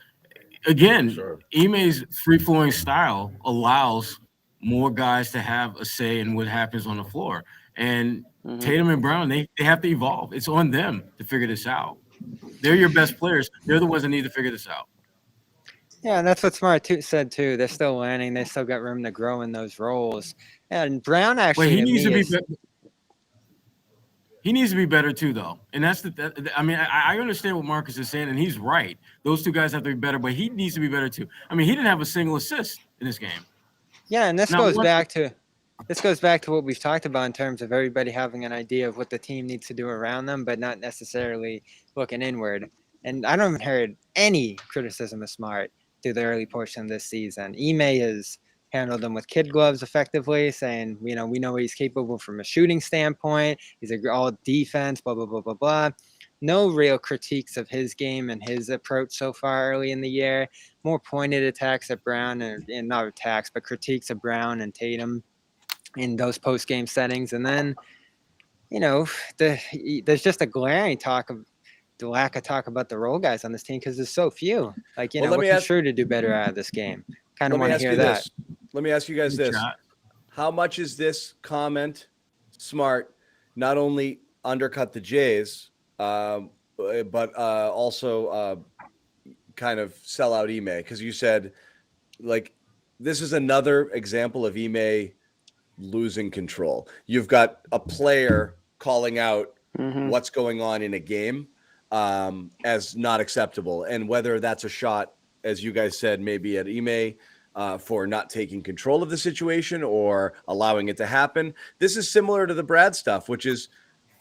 again, Ime's free-flowing style allows more guys to have a say in what happens on the floor. And Tatum and Brown, they have to evolve. It's on them to figure this out. They're your best players. They're the ones that need to figure this out.
Yeah, and that's what Smart said too. They're still learning. They still got room to grow in those roles. And Brown actually,
But he needs to be. He needs to be better too, though. And that's I understand what Marcus is saying, and he's right. Those two guys have to be better, but he needs to be better too. I mean, he didn't have a single assist in this game.
Yeah, and this goes back to what we've talked about in terms of everybody having an idea of what the team needs to do around them, but not necessarily looking inward. And I haven't heard any criticism of Smart through the early portion of this season. Ime has handled them with kid gloves effectively, saying, we know what he's capable from a shooting standpoint. He's all defense, blah, blah, blah, blah, blah. No real critiques of his game and his approach so far early in the year. More pointed attacks at Brown, and not attacks, but critiques of Brown and Tatum in those post-game settings. And then, there's just a glaring the lack of talk about the role guys on this team because there's so few. Like, what can Schroeder do better out of this game? Kind of want to hear that.
Let me ask you guys this. How much is this comment Smart not only undercut the Jays, but also kind of sell out Ime? Because you said, like, this is another example of Ime losing control. You've got a player calling out what's going on in a game as not acceptable. And whether that's a shot, as you guys said, maybe at Ime, for not taking control of the situation or allowing it to happen. This is similar to the Brad stuff, which is,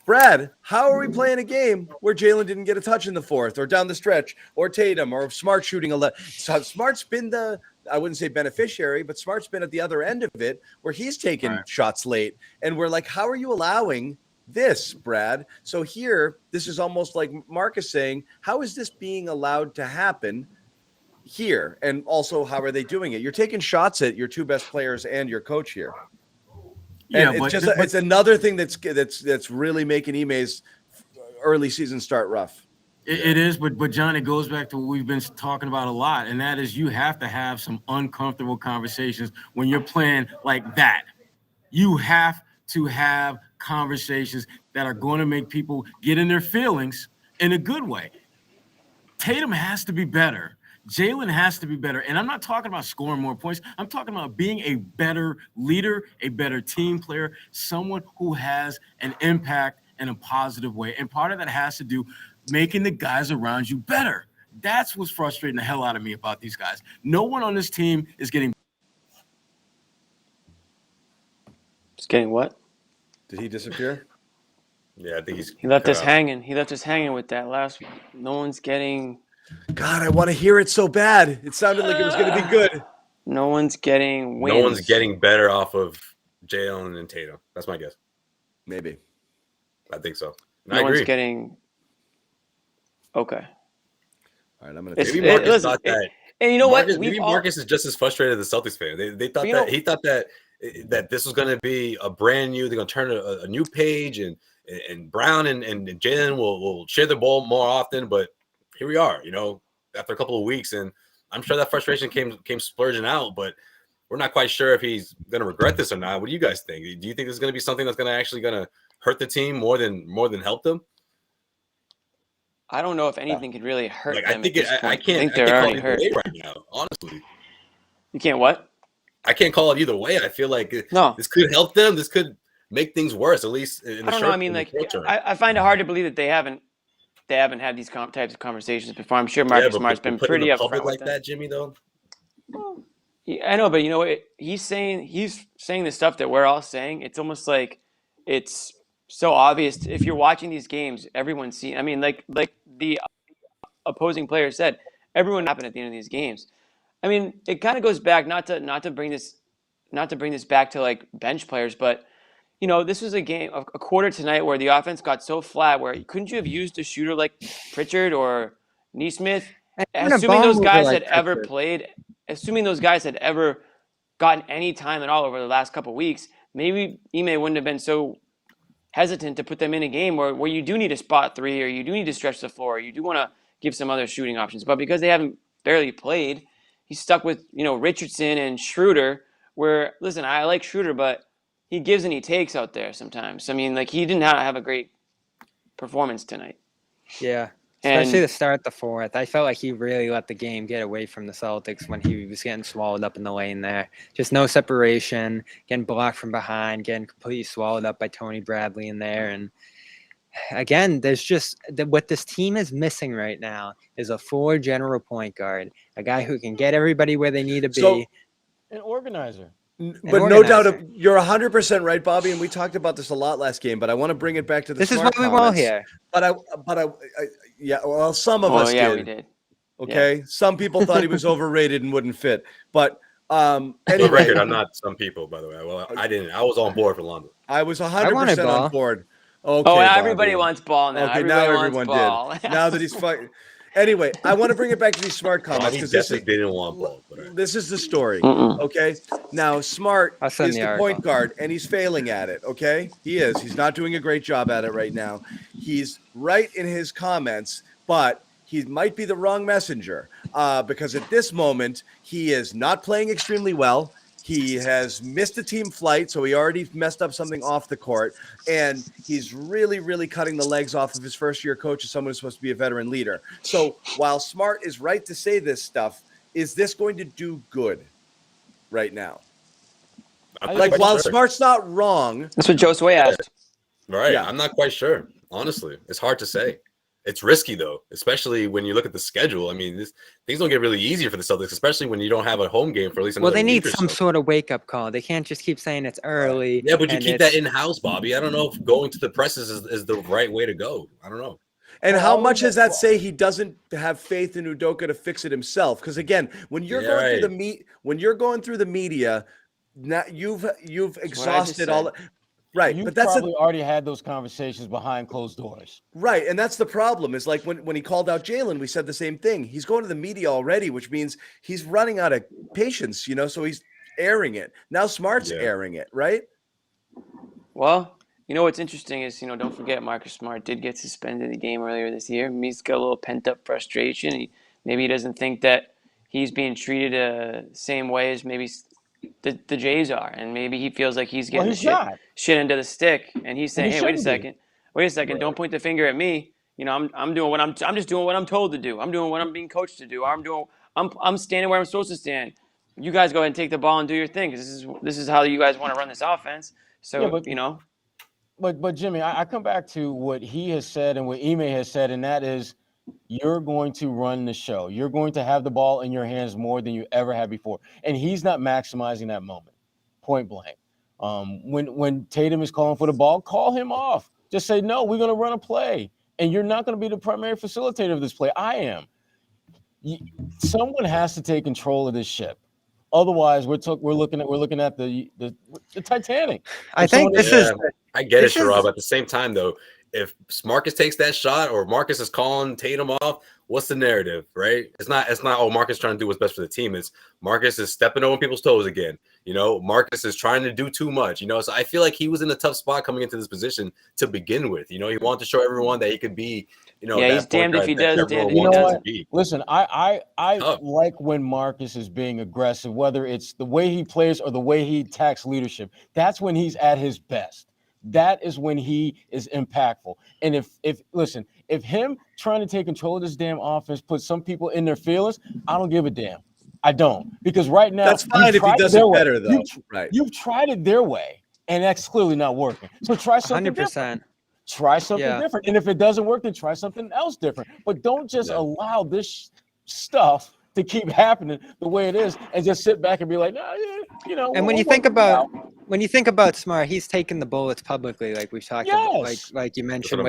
Brad, how are we playing a game where Jalen didn't get a touch in the fourth or down the stretch, or Tatum, or Smart shooting so Smart's been I wouldn't say beneficiary, but Smart's been at the other end of it where he's taken shots late. And we're like, how are you allowing this, Brad? So here, this is almost like Marcus saying, how is this being allowed to happen here? And also, how are they doing it? You're taking shots at your two best players and your coach here. And yeah, it's another thing that's really making Ime's early season start rough.
It is, but John, it goes back to what we've been talking about a lot, and that is you have to have some uncomfortable conversations when you're playing like that. You have to have conversations that are going to make people get in their feelings in a good way. Tatum has to be better. Jalen has to be better. And I'm not talking about scoring more points. I'm talking about being a better leader, a better team player, someone who has an impact in a positive way. And part of that has to do making the guys around you better. That's what's frustrating the hell out of me about these guys. No one on this team is getting.
Just getting what?
Did he disappear?
Yeah, I think
he left us hanging. He left us hanging with that last one. No one's getting.
God, I want to hear it so bad. It sounded like it was going to be good.
No one's getting wins.
No one's getting better off of Jalen and Tatum. That's my guess.
Maybe.
I think so.
No one's getting. Okay.
All right, I'm going
to. Maybe Marcus thought that.
And you know
Marcus,
what?
Maybe Marcus is just as frustrated as the Celtics fan. They thought that he thought that this was going to be a brand new. They're going to turn a new page, and Brown and Jalen will share the ball more often, but. Here we are, after a couple of weeks, and I'm sure that frustration came splurging out, but we're not quite sure if he's going to regret this or not. What do you guys think? Do you think this is going to be something that's going to hurt the team more than help them?
I don't know if anything could really hurt
Like,
them
I think
at this
I
point. I
can't
think
I
they're
can't call
already
it either
hurt.
way right now. Honestly,
You can't what?
I can't call it either way. I feel like
No.
this could help them. This could make things worse, at least in
I
the
don't know. I mean,
in the
like,
short term.
I find it hard to believe that they haven't had these types of conversations before. I'm sure
Yeah,
Marcus
but
Smart's been
put in
pretty
the
upfront
public
with
like
them.
that, Jimmy, though.
I know, but you know what? He's saying the stuff that we're all saying. It's almost like it's so obvious. If you're watching these games, everyone's seeing. I mean, like the opposing player said, everyone happened at the end of these games. I mean, it kind of goes back not to bring this back to like bench players, but you know, this was a quarter tonight where the offense got so flat. Where couldn't you have used a shooter like Pritchard or Neesmith?
And even a
Assuming
ball
those
mover
guys
like
had ever
Pritchard.
played, assuming those guys had ever gotten any time at all over the last couple of weeks, maybe Ime wouldn't have been so hesitant to put them in a game where you do need a spot three or you do need to stretch the floor, or you do want to give some other shooting options. But because they haven't barely played, he's stuck with, you know, Richardson and Schroeder, where, listen, I like Schroeder, but he gives and he takes out there sometimes. I mean, like, he didn't have a great performance tonight.
Yeah.
And
Especially to start the fourth. I felt like he really let the game get away from the Celtics when he was getting swallowed up in the lane there. Just no separation, getting blocked from behind, getting completely swallowed up by Tony Bradley in there. And again, there's just what this team is missing right now is a full general point guard, a guy who can get everybody where they need to be.
So-
An organizer.
But no doubt, you're 100% right, Bobby, and we talked about this a lot last game. But I want to bring it back to the
This is
smart
what we want
comments.
here.
But yeah, well, some of us did.
we did.
Okay, some people thought he was overrated and wouldn't fit. But
For the
anyway,
record, I'm not some people, by the way. Well, I didn't. I was on board for London.
I was
wanted
100%
Ball.
on board. Okay,
Oh,
Bobby.
everybody wants Ball now.
Okay,
Everybody
now
wants
everyone
Ball.
did. Now that he's fighting. Anyway, I want to bring it back to these smart comments
Bobby
because
definitely didn't want Ball.
this is the story.
Mm-mm.
Okay, now Smart
I'll
is
send
the
the
point
article.
guard, and he's failing at it. Okay, he is. He's not doing a great job at it right now. He's right in his comments, but he might be the wrong messenger because at this moment he is not playing extremely well. He has missed a team flight, so he already messed up something off the court, and he's really, really cutting the legs off of his first-year coach as someone who's supposed to be a veteran leader. So while Smart is right to say this stuff, is this going to do good right now? Like, while Smart's not wrong.
That's what Josue asked.
Right.
Yeah.
I'm not quite sure. Honestly, it's hard to say. It's risky, though, especially when you look at the schedule. I mean, things don't get really easier for the Celtics, especially when you don't have a home game for at least another
Well, they need
week or
some
so.
sort of wake-up call. They can't just keep saying it's early.
Yeah, but you
and
keep
it's-
that in-house, Bobby. I don't know if going to the presses is the right way to go. I don't know.
And how much does that say he doesn't have faith in Udoka to fix it himself? Because again, when you're going through the media, now you've exhausted all. Right,
You've
but that's
probably already had those conversations behind closed doors.
right, and that's the problem. Is like when he called out Jalen, we said the same thing. He's going to the media already, which means he's running out of patience. You know, so he's airing it now. Smart's airing it, right?
Well, you know what's interesting is, you know, don't forget Marcus Smart did get suspended in the game earlier this year. He's got a little pent-up frustration. Maybe he doesn't think that he's being treated the same way as maybe the Jays are, and maybe he feels like he's getting shit into the stick, and he's saying, "Hey, wait a second,
Right.
don't point the finger at me. You know, I'm doing what I'm just doing what I'm told to do. I'm doing what I'm being coached to do. I'm standing where I'm supposed to stand. You guys go ahead and take the ball and do your thing, because this is how you guys want to run this offense. So,
but,
you know."
But Jimmy, I come back to what he has said and what Ime has said, and that is you're going to run the show. You're going to have the ball in your hands more than you ever had before. And he's not maximizing that moment, point blank. When Tatum is calling for the ball, call him off. Just say, no, we're going to run a play. And you're not going to be the primary facilitator of this play. I am. Someone has to take control of this ship. Otherwise, we're looking at the Titanic.
I think this is.
I get it,
this is-
Sherrod. But at the same time, though, if Marcus takes that shot or Marcus is calling Tatum off, what's the narrative, right? It's not, oh, Marcus trying to do what's best for the team. It's Marcus is stepping on people's toes again. You know, Marcus is trying to do too much. You know, so I feel like he was in a tough spot coming into this position to begin with. You know, he wanted to show everyone that he could be, you know,
Yeah, he's damned if he does, damned if he doesn't.
Listen, I like when Marcus is being aggressive, whether it's the way he plays or the way he attacks leadership. That's when he's at his best. that is when he is impactful. And if him trying to take control of this damn offense puts some people in their feelings, I don't give a damn. I don't, because right now
That's fine if he does it better, though. Right?
You've tried it their way, and that's clearly not working. So try something different.
100%.
Try something different, and if it doesn't work, then try something else different. But don't just allow this stuff to keep happening the way it is, and just sit back and be like, nah,
And when you think about Smart, he's taken the bullets publicly, like we've talked about, like you mentioned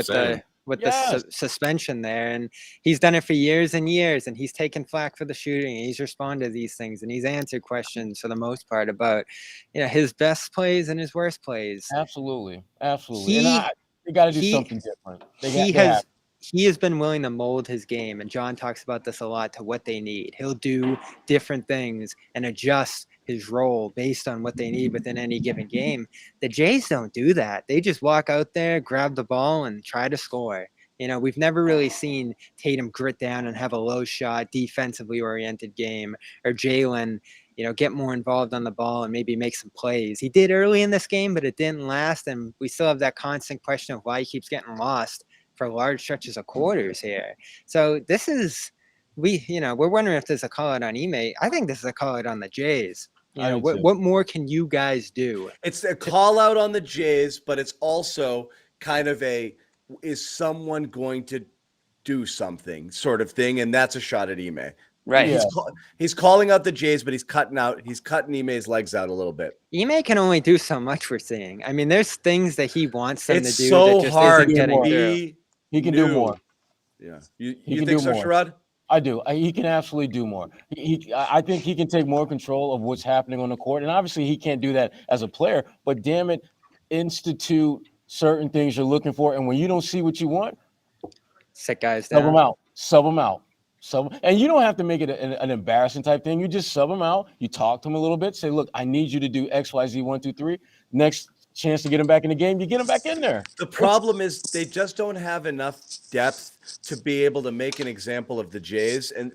with the suspension there, and he's done it for years and years, and he's taken flack for the shooting, and he's responded to these things, and he's answered questions for the most part about his best plays and his worst plays.
Absolutely. They got to do something different.
He has been willing to mold his game, and John talks about this a lot, to what they need. He'll do different things and adjust his role based on what they need within any given game. The Jays don't do that. They just walk out there, grab the ball, and try to score. We've never really seen Tatum grit down and have a low shot, defensively oriented game, or Jalen, get more involved on the ball and maybe make some plays. He did early in this game, but it didn't last, and we still have that constant question of why he keeps getting lost for large stretches of quarters here. So this is, we're wondering if there's a call out on Ime. I think this is a call out on the Jays. What more can you guys do?
It's a call out on the Jays, but it's also kind of is someone going to do something sort of thing, and that's a shot at Ime.
Right.
Yeah. He's calling out the Jays, but he's cutting Ime's legs out a little bit.
Ime can only do so much, we're seeing. I mean, there's things that he wants them to do
so
that just
hard
isn't getting through.
He can do more.
Yeah. You think so, Sherrod?
I do. He can absolutely do more. I think he can take more control of what's happening on the court. And obviously he can't do that as a player, but damn it, institute certain things you're looking for. And when you don't see what you want,
sit guys down.
Sub them out. And you don't have to make it an embarrassing type thing. You just sub them out. You talk to them a little bit. Say, look, I need you to do X, Y, Z, 1, 2, 3. Next chance to get him back in the game, you get him back in there.
The problem is they just don't have enough depth to be able to make an example of the Jays. And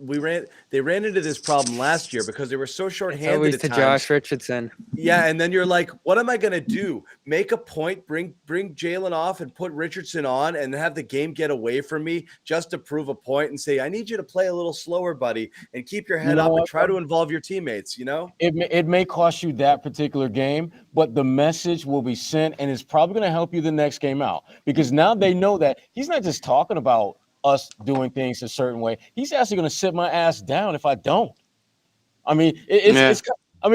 they ran into this problem last year because they were so shorthanded.
Always to Josh Richardson.
Yeah, and then you're like, what am I going to do? Make a point, bring Jalen off and put Richardson on and have the game get away from me just to prove a point and say, I need you to play a little slower, buddy, and keep your head up and try to involve your teammates,
It may cost you that particular game, but the message will be sent, and it's probably going to help you the next game out, because now they know that he's not just talking about us doing things a certain way. He's actually going to sit my ass down if I don't. I mean,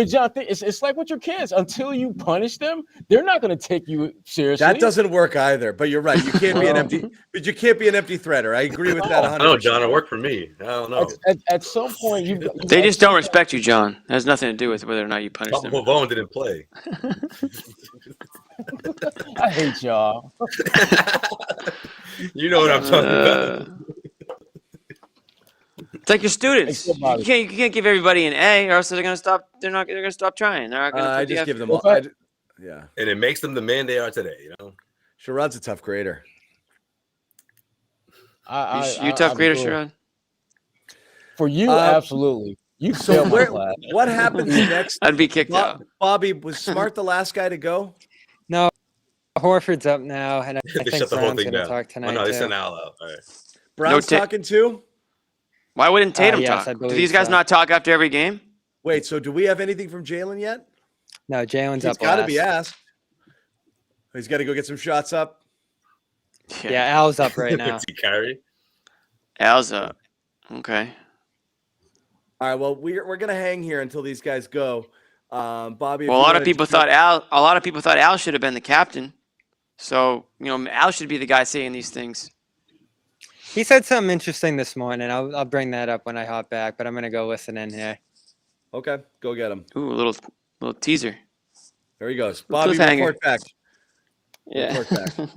John, it's like with your kids. Until you punish them, they're not going to take you seriously.
That doesn't work either. But you're right. You can't be an empty. But you can't be an empty threader. I agree with that 100%.
No, John, it worked for me. I don't know.
At some point,
they just don't respect you, John. It has nothing to do with whether or not you punish them.
Pavon didn't play.
I hate y'all.
You know what I'm talking about.
It's like your students. You can't give everybody an A, or else they're gonna stop. They're gonna stop trying. They're not gonna.
I just give them all. Yeah,
and it makes them the man they are today.
Sherrod's a tough grader.
You tough grader, Sherrod?
For you, absolutely. You failed my class.
What happens next?
I'd be kicked out.
Bobby, was Smart the last guy to go?
No, Horford's up now, and I think
shut the whole
Brown's
thing
going to
down.
talk tonight.
No, they sent Al out. All right.
Brown's talking too?
Why wouldn't Tatum
yes,
talk? Do these guys not talk after every game?
Wait, so do we have anything from Jalen yet?
No, Jalen's up.
He's got to be asked. He's got to go get some shots up.
Yeah, Al's up right now.
Carry.
Al's up. Okay.
All right. Well, we're gonna hang here until these guys go. Bobby.
Well, a lot of people thought Al should have been the captain. So Al should be the guy saying these things.
He said something interesting this morning. I'll bring that up when I hop back, but I'm gonna go listen in here.
Okay, go get him.
Ooh, a little teaser.
There he goes. Bobby, report back.
Yeah.
Report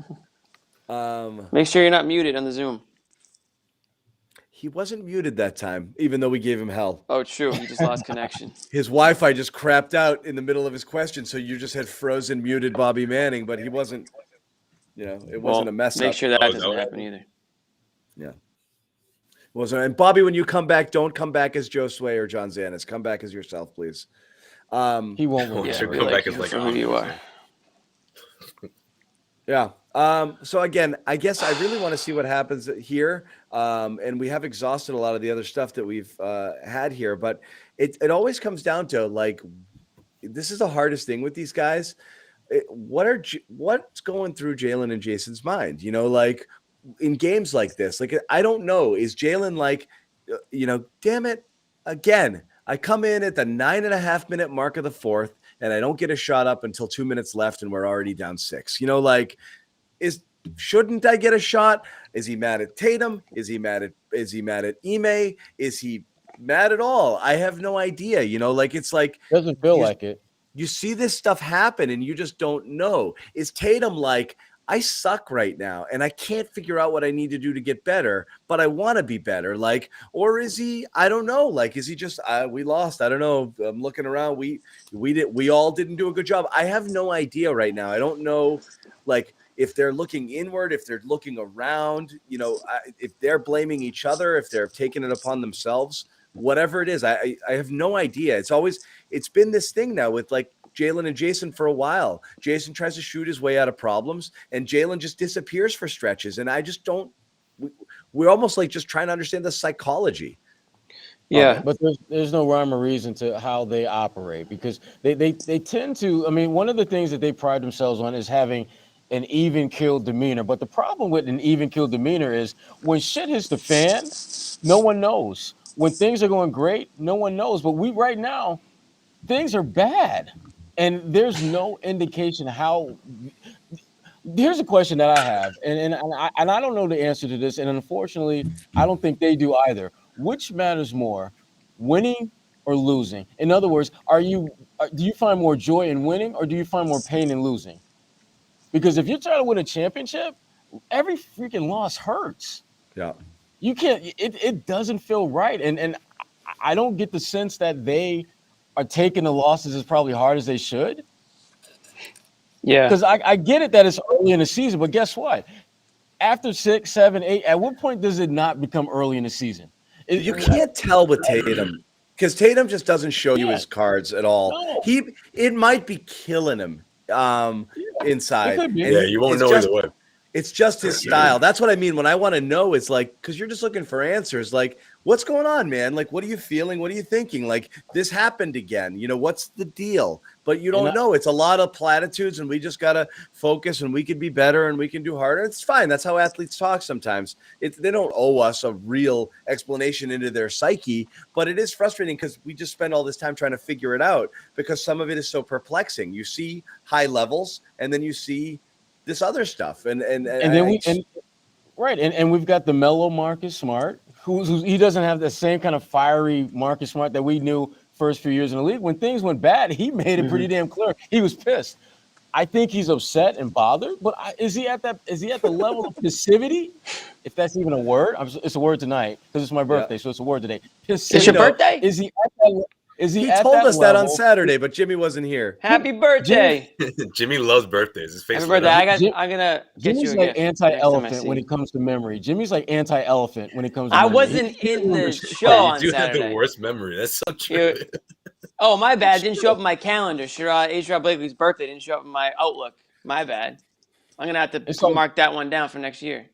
back.
Make sure you're not muted on the Zoom.
He wasn't muted that time, even though we gave him hell.
Oh, true. He just lost connection.
His Wi-Fi just crapped out in the middle of his question, so you just had frozen muted Bobby Manning, but he wasn't. It wasn't a mess up.
Make sure that doesn't happen either.
Yeah. And Bobby, when you come back, don't come back as Josue or John Zannis. Come back as yourself, please.
He won't.
Come back as
who you are.
Yeah. So again, I guess I really want to see what happens here. And we have exhausted a lot of the other stuff that we've had here, but it always comes down to like, this is the hardest thing with these guys. What's going through Jalen and Jason's mind? You know, like in games like this, like I don't know, is Jalen like, damn it, again, I come in at the 9.5 minute mark of the fourth, and I don't get a shot up until 2 minutes left, and we're already down 6. You know, like, shouldn't I get a shot? Is he mad at Tatum? Is he mad at Ime? Is he mad at all? I have no idea. You know, like it's like
Doesn't feel like it.
you see this stuff happen and you just don't know. Is Tatum like, I suck right now and I can't figure out what I need to do to get better, but I want to be better? Like, or is he, I don't know. Like, is he just, we lost. I don't know. I'm looking around. We all didn't do a good job. I have no idea right now. I don't know. Like, if they're looking inward, if they're looking around, if they're blaming each other, if they're taking it upon themselves, whatever it is, I have no idea. It's been this thing now with like Jalen and Jason for a while. Jason tries to shoot his way out of problems and Jalen just disappears for stretches. And I just don't, we're almost like just trying to understand the psychology.
Yeah.
But there's no rhyme or reason to how they operate, because they tend to, I mean, one of the things that they pride themselves on is having an even keel demeanor. But the problem with an even keel demeanor is when shit hits the fan, no one knows. When things are going great, no one knows. But right now, things are bad. And there's no indication how. Here's a question that I have, and I don't know the answer to this, and unfortunately, I don't think they do either. Which matters more, winning or losing? In other words, do you find more joy in winning, or do you find more pain in losing? Because if you're trying to win a championship, every freaking loss hurts.
Yeah,
you can't. It doesn't feel right, and I don't get the sense that they are taking the losses as probably hard as they should.
Yeah.
Because I get it that it's early in the season, but guess what? After 6, 7, 8, at what point does it not become early in the season?
You can't tell with Tatum because Tatum just doesn't show you his cards at all.
No.
It might be killing him inside.
It could be.
Yeah, you won't know either way.
It's just his style. That's what I mean when I want to know. It's like, because you're just looking for answers. Like, what's going on, man? Like, what are you feeling? What are you thinking? Like, this happened again. What's the deal? But you don't know. It's a lot of platitudes, and we just got to focus, and we can be better, and we can do harder. It's fine. That's how athletes talk sometimes. They don't owe us a real explanation into their psyche, but it is frustrating because we just spend all this time trying to figure it out because some of it is so perplexing. You see high levels, and then you see this other stuff, and
we've got the mellow Marcus Smart, he doesn't have the same kind of fiery Marcus Smart that we knew first few years in the league. When things went bad, he made it pretty damn clear he was pissed. I think he's upset and bothered, but is he at the level of passivity? If that's even a word, it's a word tonight because it's my birthday, so it's a word today.
Passivity. It's your birthday?
Is he at that?
He told us that on Saturday, but Jimmy wasn't here.
Happy birthday!
Jimmy loves birthdays. His face.
Happy birthday! I'm gonna get
Jimmy's
you
like anti-elephant when it comes to memory. Jimmy's like anti-elephant when it comes to memory.
I wasn't in the show on
You
Saturday.
have the worst memory. That's so true.
Oh, my bad. Didn't show up in my calendar. A Sherrod Blakely's birthday didn't show up in my Outlook. My bad. I'm gonna have to mark that one down for next year.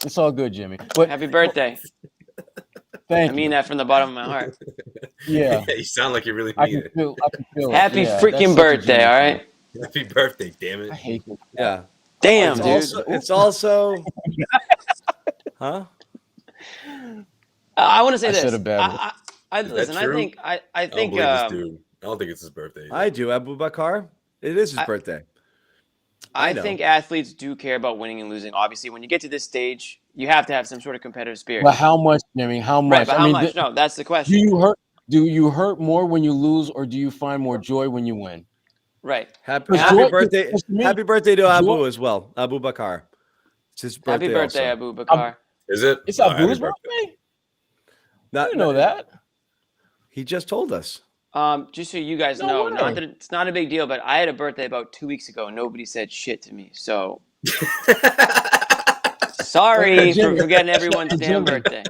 It's all good, Jimmy. But
happy birthday. I mean that from the bottom of my heart.
Yeah.
You sound like you really mean it.
I can feel it.
Happy freaking birthday, all right?
Happy birthday, damn it.
I hate it.
Yeah.
Damn,
it's also huh?
I want to say
I
this.
should have bad.
Listen, I think
I don't think it's his birthday.
I do. Abu Bakar. It is his birthday.
I think athletes do care about winning and losing. Obviously, when you get to this stage, you have to have some sort of competitive spirit.
But how much, Jimmy? How much?
Right, but how much? No, that's the question.
Do you hurt more when you lose, or do you find more joy when you win?
Right.
Happy birthday! Happy birthday to Abu as well. Abu Bakar. It's his birthday.
Happy birthday, Abu Bakar.
Is it?
It's Abu's birthday. I didn't know that.
He just told us.
Just so you guys know, not that it's not a big deal, but I had a birthday about 2 weeks ago. And nobody said shit to me, so sorry for forgetting everyone's damn birthday.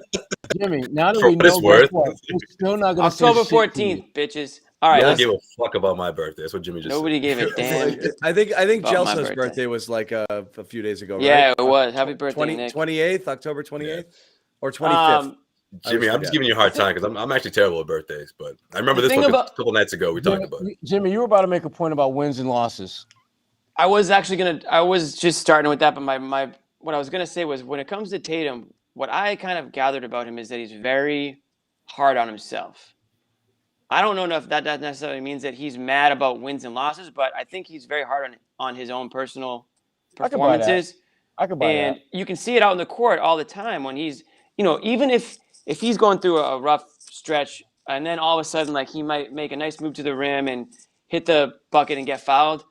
Jimmy, now that we know, we're still not going to
October 14th, bitches. All right.
No one
let's-
gave a fuck about my birthday. That's what Jimmy just
Nobody
said.
gave a damn.
I think
about my
Gelso's
birthday.
birthday was like a few days ago, right?
Yeah, it was. Happy birthday, Nick.
28th, October 28th, or 25th.
Jimmy, I'm just giving you a hard time because I'm actually terrible at birthdays. But I remember
The
this
thing
one 'cause
about-
a couple nights ago we talked about it.
Jimmy, you were about to make a point about wins and losses.
I was just starting with that, but my what I was gonna say was when it comes to Tatum, what I kind of gathered about him is that he's very hard on himself. I don't know if that necessarily means that he's mad about wins and losses, but I think he's very hard on his own personal performances.
I could buy
And
that.
you can see it out in the court all the time when he's, even if he's going through a rough stretch and then all of a sudden like he might make a nice move to the rim and hit the bucket and get fouled,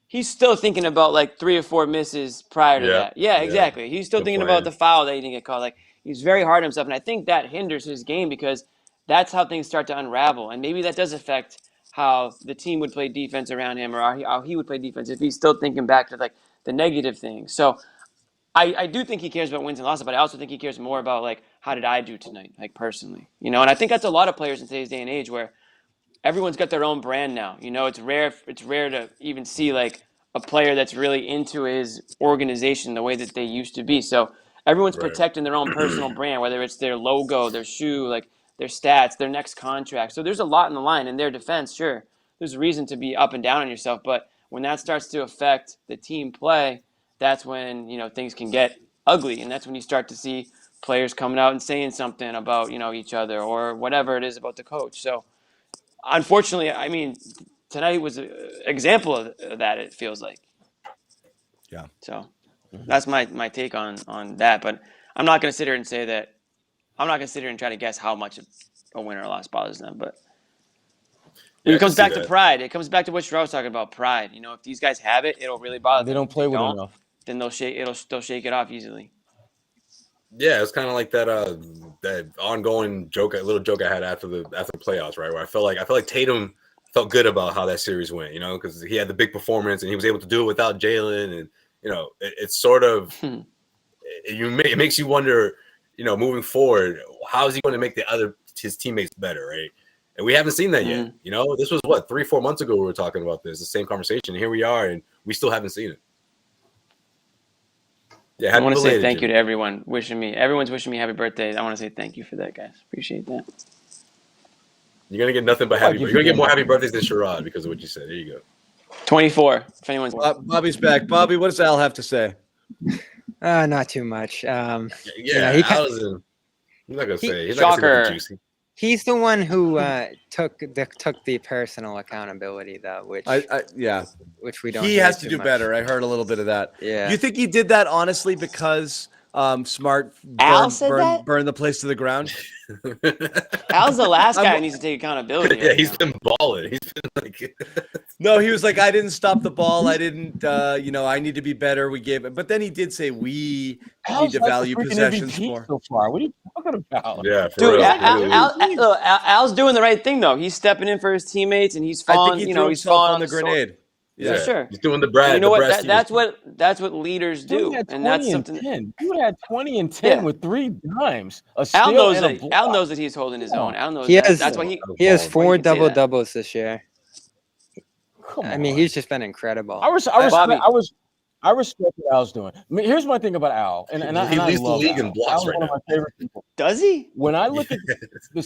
he's still thinking about like 3 or 4 misses prior to that. Yeah, exactly. He's still thinking about the foul that he didn't get called. Like he's very hard on himself, and I think that hinders his game because that's how things start to unravel, and maybe that does affect how the team would play defense around him or how he would play defense if he's still thinking back to like the negative things. So I do think he cares about wins and losses, but I also think he cares more about like how did I do tonight, like personally, and I think that's a lot of players in today's day and age where everyone's got their own brand now. It's rare to even see like a player that's really into his organization the way that they used to be. So everyone's protecting their own personal brand, whether it's their logo, their shoe, like their stats, their next contract. So there's a lot in the line. In their defense, sure, there's a reason to be up and down on yourself, but when that starts to affect the team play, that's when things can get ugly, and that's when you start to see players coming out and saying something about each other or whatever it is about the coach. So unfortunately, I mean, tonight was an example of that. It feels like.
Yeah.
So that's my take on that. But I'm not going to sit here and say that. I'm not going to sit here and try to guess how much a win or a loss bothers them. But it comes back to pride. It comes back to what Sherrod was talking about, pride. If these guys have it, it'll really bother them.
They don't play with enough.
Then they'll shake it off easily.
Yeah, it's kind of like that ongoing little joke I had after the playoffs, right? Where I felt like Tatum felt good about how that series went, because he had the big performance and he was able to do it without Jalen, and it's sort of it makes you wonder, moving forward, how is he going to make his teammates better, right? And we haven't seen that yet. This was 3-4 months ago we were talking about the same conversation. And here we are, and we still haven't seen it. Yeah,
I want to say thank you to everyone everyone's wishing me happy birthday. I want to say thank you for that, guys. Appreciate that.
You're gonna get nothing but happy. You're gonna get more happy birthdays than Sherrod because of what you said. There you go.
24. If anyone's
Bobby's back. Bobby, what does Al have to say?
Not too much.
Al isn't. I'm not gonna say. He's not gonna say nothing juicy.
He's the one who took the personal accountability, though, which which we don't.
He has to do better. I heard a little bit of that.
Yeah.
You think he did that honestly because Smart burned the place to the ground?
Al's the last guy who needs to take accountability.
Yeah, he's been balling. He's been like.
No, he was like, I didn't stop the ball. I didn't. I need to be better. We gave it, but then he did say we need to value possessions more.
So far, what are you talking about?
Yeah,
dude. Al's doing the right thing though. He's stepping in for his teammates, and he's falling. He's falling
on the grenade.
Yeah, sure.
He's doing the Brad.
You know what? That's what leaders do, and that's something.
You had 20 and 10 with 3 dimes.
Al knows that he's holding his own. Al knows that's why
he has 4 doubles this year. I mean, he's just been incredible.
I respect what Al's doing. I mean, here's my thing about Al, and he
leads the league in blocks right now.
One of my favorite people.
Does he?
When I look at the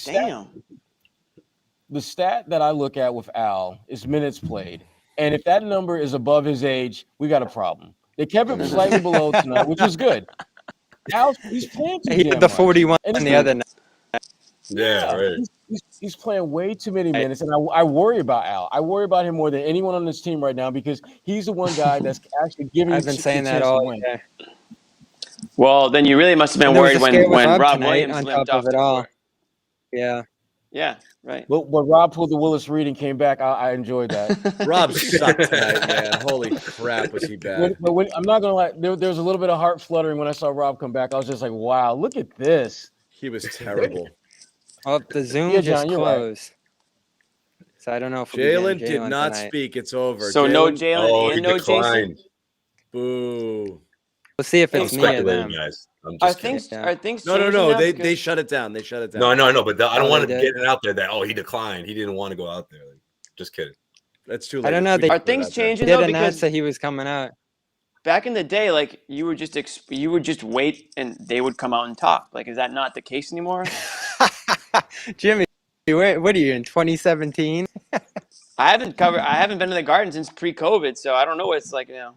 stat that I look at with Al is minutes played. And if that number is above his age, we got a problem. They kept it slightly below tonight, which was good. He's playing too
He had the 41 on the other night.
Yeah, right.
He's playing way too many minutes, and I worry about Al. I worry about him more than anyone on this team right now because he's the one guy that's actually giving.
I've been saying that all year.
Well, then you really must have been worried when Rob Williams limped off
it all. Yeah.
Yeah, right.
But when Rob pulled the Willis Reed and came back, I enjoyed that.
Rob sucked tonight, man. Holy crap, was he bad.
I'm not going to lie. There was a little bit of heart fluttering when I saw Rob come back. I was just like, wow, look at this.
He was terrible.
Oh, the Zoom just closed. Right. So I don't know if
Jalen did not speak. It's over.
So no Jalen and no
declined.
Jason?
Boo.
We'll see if it's me or them.
Guys.
Are things
No. They shut it down. They shut it down.
No. But I don't want to get it out there that he declined. He didn't want to go out there. Just kidding.
That's too late.
I don't know. They
Are things changing
did
though?
announce
Because
that he was coming out.
back in the day, like you would just wait and they would come out and talk. Like, is that not the case anymore?
Jimmy, what are you in 2017?
I haven't been to the Garden since pre-COVID, so I don't know what it's like now.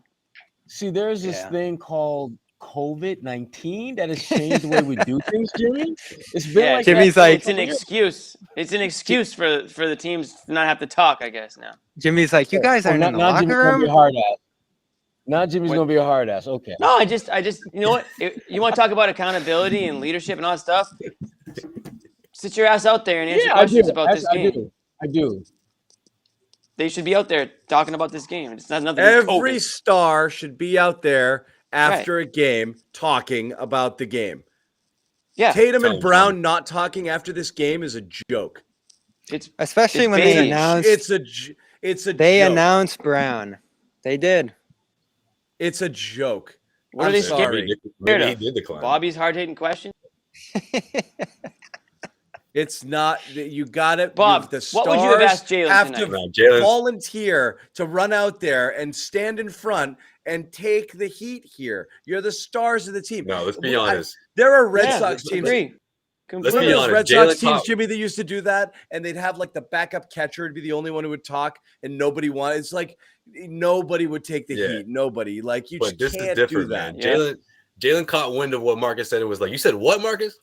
See, there's this
Yeah.
thing called COVID-19 that has changed the way we do things, Jimmy. It's been
Yeah,
like
Jimmy's
that for
like-
It's an excuse. It's an excuse for the teams to not have to talk, I guess now.
Jimmy's like, you guys aren't in the
Now Jimmy's
locker
gonna be a
room.
hard ass. Now Jimmy's
What-
gonna be a hard ass. Okay.
No, I just, you know what? You want to talk about accountability and leadership and all that stuff? Sit your ass out there and answer questions about this game.
I do.
They should be out there talking about this game. It's not nothing. to do with
Every
COVID.
star should be out there after a game talking about the game.
Yeah,
Tatum
Tell
and
him,
Brown
Tom.
not talking after this game is a joke.
it's
Especially
It's
when they
beige.
announced
It's a
they
joke.
announced Brown. They did.
It's a joke.
what are
I'm
they
sorry.
scared?
Maybe he
of?
did decline.
Bobby's hard-hitting question.
It's not. You got it,
Bob,
The
what would you have
stars
asked Jalen
have
tonight?
to
No, Jalen's
volunteer to run out there and stand in front and take the heat here. You're the stars of the team.
no. Let's be honest.
There are Red
Yeah,
Sox teams.
Agree.
Let's
Completely.
be
Remember those
honest,
Red Sox
Jalen
teams,
Cott-
Jimmy, that used to do that, and they'd have like the backup catcher would be the only one who would talk, and nobody wanted. It's like nobody would take the
Yeah.
heat. Nobody. Like you
But
just
this
can't
is
do
different,
that.
man. Jalen caught wind of what Marcus said. It was like, you said what, Marcus?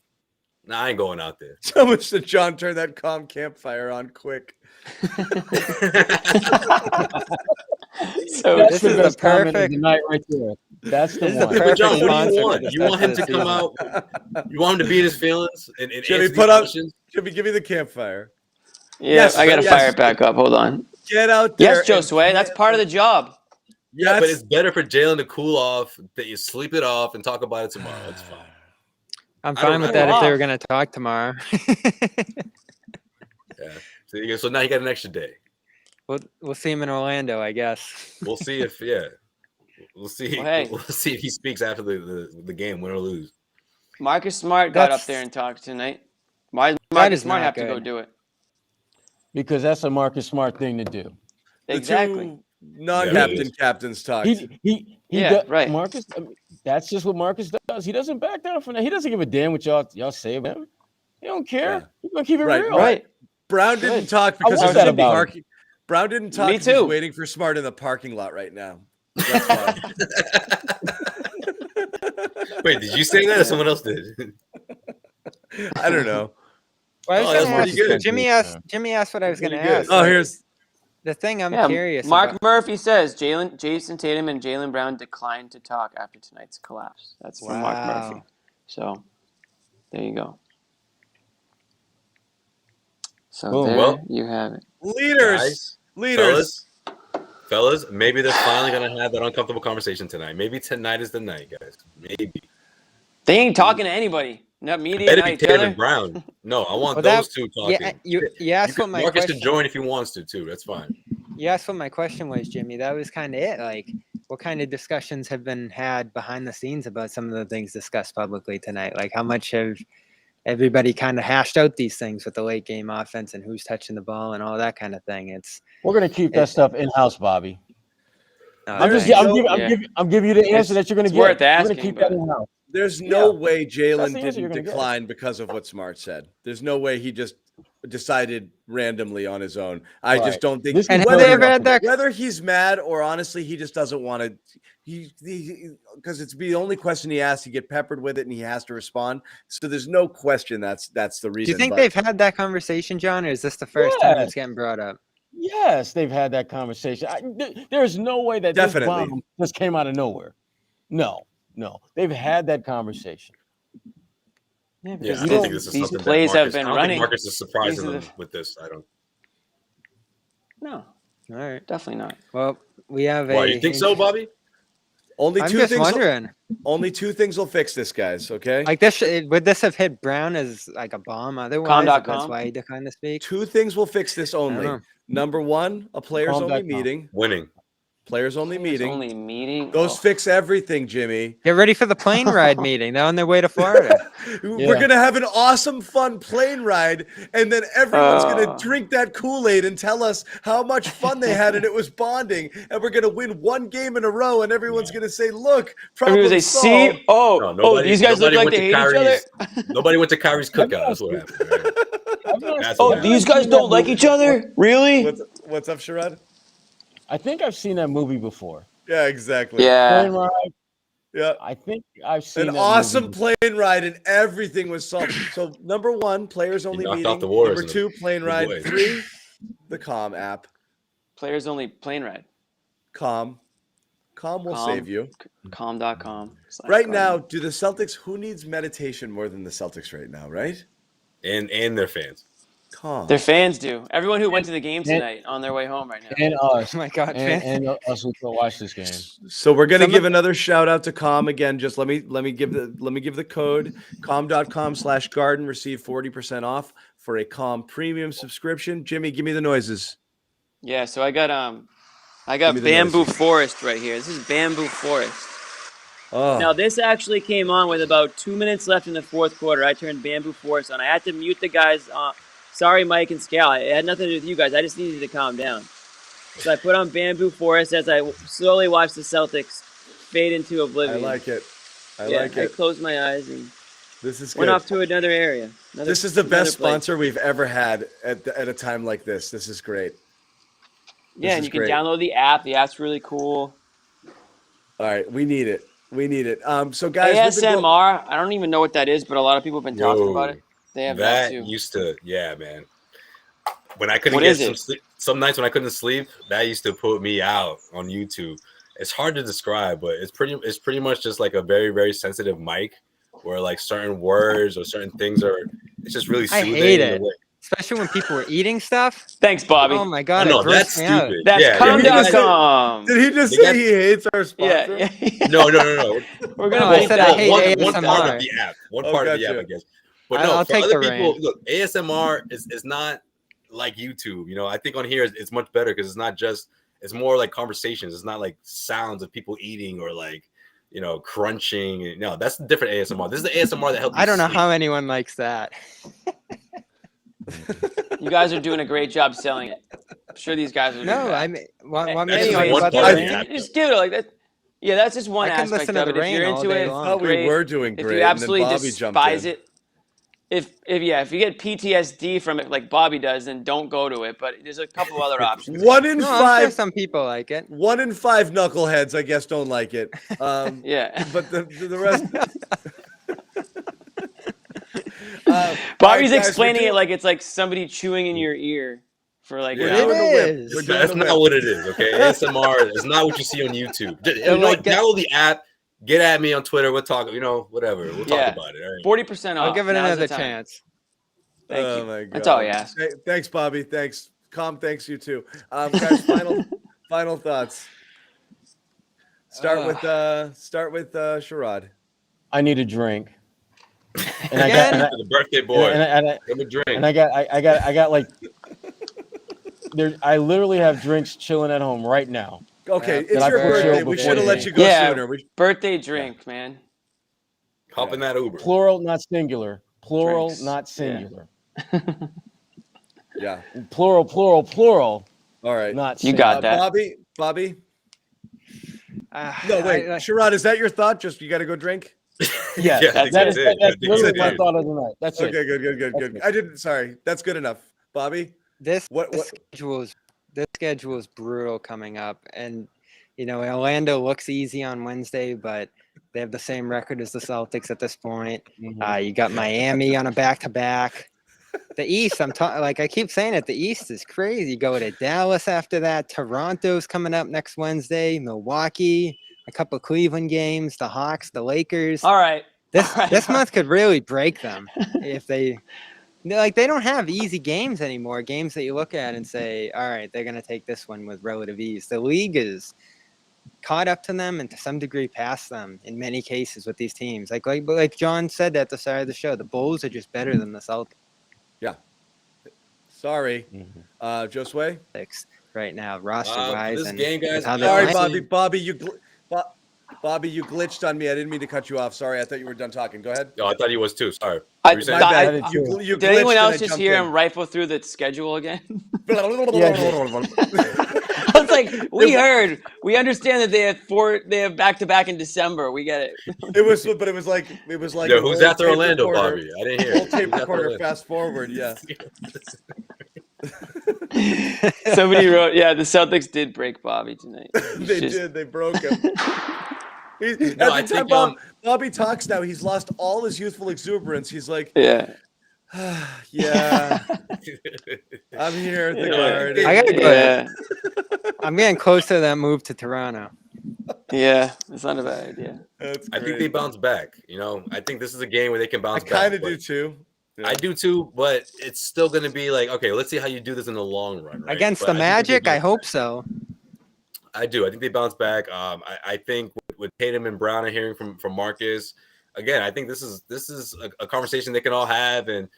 Nah, I ain't going out there.
So much that John turned that calm campfire on quick.
So
That's
This
the
is the
best comment of
perfect-
the night right there. That's the
This is the
one.
Yeah, but John, what do
sponsor
you
to
want? You want him
discuss
to
this
come out? You want him to be in his feelings and
Jimmy,
answer
put
these
up-
questions?
Jimmy, give me the campfire.
yeah,
Yes,
I gotta
yes.
fire it back up. Hold on.
Get out there.
Yes, Josue, that's part of the job.
Yeah, but
That's-
it's better for Jalen to cool off, that you sleep it off and talk about it tomorrow. It's fine.
I'm
I don't
fine with
know.
that if they
Off.
were going to talk tomorrow.
Yeah. So now you got an extra day.
We'll see him in Orlando, I guess.
We'll see if we'll see.
Well, hey.
We'll see if he speaks after the game, win or lose.
Marcus Smart got
That's-
up there and talked tonight. Why does
That
Marcus
is
Smart
not
have to go
good.
do it?
Because that's a Marcus Smart thing to do.
The
Exactly.
two non-captain
Yeah, it is.
captains talked.
He
Yeah,
does,
right.
Marcus, I mean, that's just what Marcus does. He doesn't back down from that. He doesn't give a damn what y'all say about him. He don't care.
Yeah.
He's gonna keep it
Right,
real.
Right.
Brown
Good.
didn't talk because
love
he's
that
in the
about him.
parking. Brown didn't talk
Me
'cause he's
too.
waiting for Smart in the parking lot right now. That's why.
Wait, did you say that or someone else did?
I don't know.
Well, I
Oh,
was
that's
gonna
pretty
ask,
good.
Jimmy asked what I was going to
Pretty good.
ask.
Oh, here's
The thing I'm
Yeah,
curious
Mark
about.
Murphy says Jason Tatum and Jaylen Brown declined to talk after tonight's collapse. That's from Mark
Wow.
Murphy. So there you go. So
Boom.
there
Well,
you have it.
leaders.
Guys,
Leaders.
fellas, maybe they're finally gonna have that uncomfortable conversation tonight. Maybe tonight is the night, guys. Maybe.
They ain't talking to anybody. Not media,
Better
not
be
each
Tatum
other.
and Brown. No, I want
Well, that-
those two talking.
Yeah, you asked what my
Marcus
question.
can join if he wants to too. That's fine.
You asked what my question was, Jimmy. That was kind of it. Like, what kind of discussions have been had behind the scenes about some of the things discussed publicly tonight? Like, how much have everybody kind of hashed out these things with the late game offense and who's touching the ball and all that kind of thing? It's
We're gonna keep that stuff in house, Bobby. I'm
There's
just
no-
I'm giving you the answer that you're gonna
it's
get.
worth
We're
asking,
gonna keep
but-
that in house.
There's no
Yeah.
way
That's
Jalen
the answer you're
didn't
gonna get.
decline because of what Smart said. There's no way he just decided randomly on his own. I just
Right.
don't think.
This
and
is
have
whether,
they ever had that?
whether he's mad or honestly he just doesn't want to, because it's the only question he asked. He get peppered with it and he has to respond. So there's no question that's the
Do
reason.
you think
but-
they've had that conversation, John, or is this the first time
Yes.
it's getting brought up?
Yes, they've had that conversation. There's no way that
Definitely.
this bomb just came out of nowhere. No, they've had that conversation.
Yeah,
Yeah,
because
I don't think this is
these
something that
plays have
Marcus-
been
I don't
running.
think Marcus is surprising
These are
them
the-
with this. I don't.
No,
All right.
definitely not.
Well, we have
Why
a.
you think so, Bobby?
only
I'm
two
just
things.
wondering.
Only two things will fix this, guys. Okay.
Like this, would this have hit Brown as like a bomb otherwise? If
Com.com.
That's why he declined to speak.
Two things will fix this only.
know.
Number one, a players only
Calm.com.
meeting.
Winning.
Players only meeting.
Only meeting.
Those fix everything, Jimmy.
Get ready for the plane ride meeting. They're on their way to Florida.
We're gonna have an awesome, fun plane ride, and then everyone's gonna drink that Kool-Aid and tell us how much fun they had, and it was bonding. And we're gonna win one game in a row, and everyone's gonna say, "Look, problem solved."
See, these guys look like they hate each other.
Nobody went to Kyrie's cookout. That's what happened. Right?
These guys don't like each other. Really?
What's up, Sherrod?
I think I've seen that movie before.
Yeah, exactly.
Yeah.
Plane ride.
Yeah.
I think I've seen
An
that
awesome
movie.
plane ride, and everything was solved. So number 1, players only
knocked
meeting.
out the Warriors
Number 2, plane ride.
boys.
3, the Calm app.
Players only plane ride.
Calm will save you.
Calm.com.
Right now, do the Celtics? Who needs meditation more than the Celtics right now? Right?
And their fans.
Calm.
Their fans do. Everyone who went to the game tonight on their way home right now.
And us.
Oh my God,
and us who can watch this game.
So we're gonna give another shout out to Calm again. Just let me give the code calm.com/garden. Receive 40% off for a Calm premium subscription. Jimmy, give me the noises.
Yeah, so I got
Give me the
Bamboo
noises.
Forest right here. This is Bamboo Forest.
Oh,
Now this actually came on with about 2 minutes left in the fourth quarter. I turned Bamboo Forest on. I had to mute the guys. Sorry, Mike and Scal. It had nothing to do with you guys. I just needed to calm down. So I put on Bamboo Forest as I slowly watched the Celtics fade into
I
oblivion.
like it. I
I
like it.
closed my eyes and
This is good.
went off to another area.
This is the best
place.
sponsor we've ever had at a time like this. This is great.
Yeah,
This
and
is
you can
great.
download the app. The app's really cool.
All right, we need it. So guys, we've been
ASMR. I don't even know what that is, but a lot of people have been talking
Yo,
about it. They have that too.
used to, yeah, man. When I couldn't
What
get
is
some
it?
sleep, some nights when I couldn't sleep, that used to put me out on YouTube. It's hard to describe, but it's pretty much just like a very, very sensitive mic where like certain words or certain things it's just really
I
soothing.
hate
in a
it.
way.
Especially when people were eating stuff.
Thanks, Bobby.
Oh my God,
No,
it
that's
grossed me out.
stupid.
That's
Yeah,
calm.com.
Did he just
They
say
got-
he hates our sponsor?
Yeah.
No.
We're
No,
gonna
I
bleep
said
that.
I hate
one part
ASMR.
of the app. One
Oh,
part of the app,
gotcha.
I guess. But no,
I'll
for
take
other
the
people,
reign.
look, ASMR is not like YouTube. You know, I think on here it's much better because it's more like conversations. It's not like sounds of people eating or like, crunching. No, that's a different ASMR. This is the ASMR that helps you
I don't know
sleep.
how anyone likes that.
You guys are doing a great job selling it. I'm sure these guys are.
No,
doing
I
that.
mean, want me
That's
to
just
tell you
one
about
part
the
of the
rain?
app.
Just do it like that. Yeah, that's just one
I can
aspect
listen to
of
the
it. If
rain
you're
all
into
day
it,
long.
Oh, we
great.
were doing
If
great.
you absolutely
and then Bobby jumped
despise
in.
it, if you get PTSD from it like Bobby does, then don't go to it. But there's a couple other options.
One in
No, I'm sure
five.
some people like it.
1 in 5 knuckleheads, I guess, don't like it.
Yeah.
But the rest.
Bobby's
guys,
explaining it like it's like somebody chewing in your ear for like.
Yeah.
an
It
hour.
doing the whip.
is.
We're doing
That's
the
not
whip.
what it is, okay? ASMR is not what you see on YouTube. Download the app. Get at me on Twitter. We'll talk. Whatever. We'll
Yeah.
talk about it. All right.
40% off.
I'll give it
Now's
another
the time.
chance.
Thank
Oh
you.
my God.
That's all I ask.
Hey, thanks, Bobby. Thanks. Calm. Thanks you too. Guys, final thoughts. Start with Sherrod.
I need a drink. And
Again?
The birthday boy.
and
Give him a drink.
I got like I literally have drinks chilling at home right now.
Okay,
Yeah,
it's
I
your
put
birthday.
chill
We
before
should have
the
let you go
Yeah.
sooner.
Birthday drink, man.
Hop in that Uber.
Plural, not singular. Plural,
Drinks.
not
Yeah.
singular.
Yeah.
Plural, plural, plural,
All right.
not
You
singular.
got that.
Bobby.
Ah,
No, wait.
I-
Sherrod, is that your thought? Just you got to go drink.
Yeah,
Yeah, I think
that's
that's it. I
that's
think
literally
that's
my
it.
thought of the night. That's
Okay,
it.
good.
That's it.
I didn't. Sorry, that's good enough. Bobby,
This
what?
schedule is brutal coming up, and Orlando looks easy on Wednesday, but they have the same record as the Celtics at this point.
Mhm.
You got Miami on a back-to-back. The East, I keep saying it. The East is crazy. You go to Dallas after that. Toronto's coming up next Wednesday. Milwaukee, a couple of Cleveland games. The Hawks, the Lakers.
All right.
This month could really break them if they don't have easy games anymore. Games that you look at and say, all right, they're gonna take this one with relative ease. The league is caught up to them and to some degree past them in many cases with these teams. Like John said at the start of the show, the Bulls are just better than the Celtics.
Sorry, Josue.
right now, roster-wise.
This
and
game, guys.
how they're
Sorry,
playing.
Bobby, you glitched on me. I didn't mean to cut you off. Sorry, I thought you were done talking. Go ahead.
No, I thought he was too. Sorry.
I,
What were you saying?
My bad.
I did
You,
too.
you
did anyone
glitched
else
and I
just
jumped
hear
in.
him rifle through the schedule again?
Yeah,
I was like, we understand that they have back-to-back in December. We get it.
It was like
Yo,
an
who's
old
after
tape
Orlando,
recorder.
Bobby? I didn't hear.
Old tape
Who's after
recorder.
Orlando?
Fast forward, yeah.
Somebody wrote, yeah, the Celtics did break Bobby tonight.
They did. They broke him.
No, I
Every time
think,
Bobby talks now, he's lost all his youthful exuberance. He's like,
Yeah.
yeah, I'm here at the Garden.
I gotta go.
Yeah.
I'm getting close to that move to Toronto.
Yeah. It's not a bad idea.
That's
I think
great.
they bounce back. I think this is a game where they can
I
bounce back.
kind of
but
do too. Yeah.
I do too, but it's still going to be like, okay, let's see how you do this in the long run. Right?
Against
But
the
I think they
Magic, I
bounce
hope
back.
so.
I do. I think they bounce back. I think with Tatum and Brown and hearing from Marcus, again, I think this is a conversation they can all have, and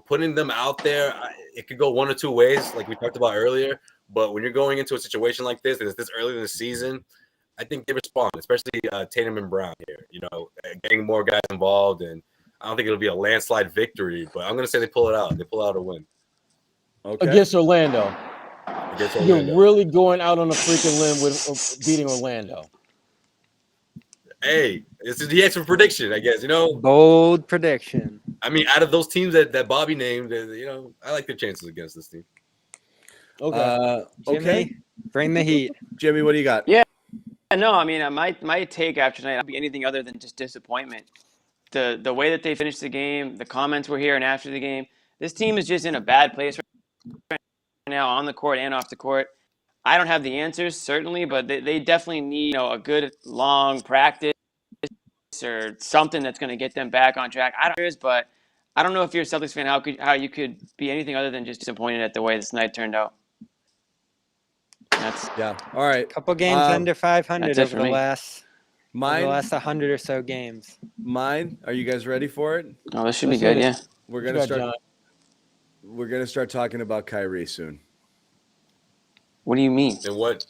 putting them out there, it could go one or two ways, like we talked about earlier. But when you're going into a situation like this, and it's this early in the season, I think they respond, especially Tatum and Brown here. Getting more guys involved, and I don't think it'll be a landslide victory, but I'm going to say they pull it out. They pull out a win
Okay.
against Orlando.
against Orlando.
You're really going out on a freaking limb with beating Orlando.
Hey, this is the expert prediction, I guess.
Bold prediction.
I mean, out of those teams that Bobby named, I like their chances against this team.
Okay.
Jimmy,
Okay.
bring the heat.
Jimmy, what do you got?
Yeah. No, I mean, my take after tonight will be anything other than just disappointment. The way that they finished the game, the comments we're hearing after the game, this team is just in a bad place right now on the court and off the court. I don't have the answers, certainly, but they definitely need a good long practice or something that's going to get them back on track. But I don't know if you're a Celtics fan, how you could be anything other than just disappointed at the way this night turned out.
Yeah. All right.
Couple games under 500
that's it
over
for
the
me.
last 100 or so games.
Mine. Are you guys ready for it?
Oh, this should be
Let's
good,
do
yeah.
this.
We're
Go
gonna
ahead,
start.
John.
We're gonna start talking about Kyrie soon.
What do you mean?
And what?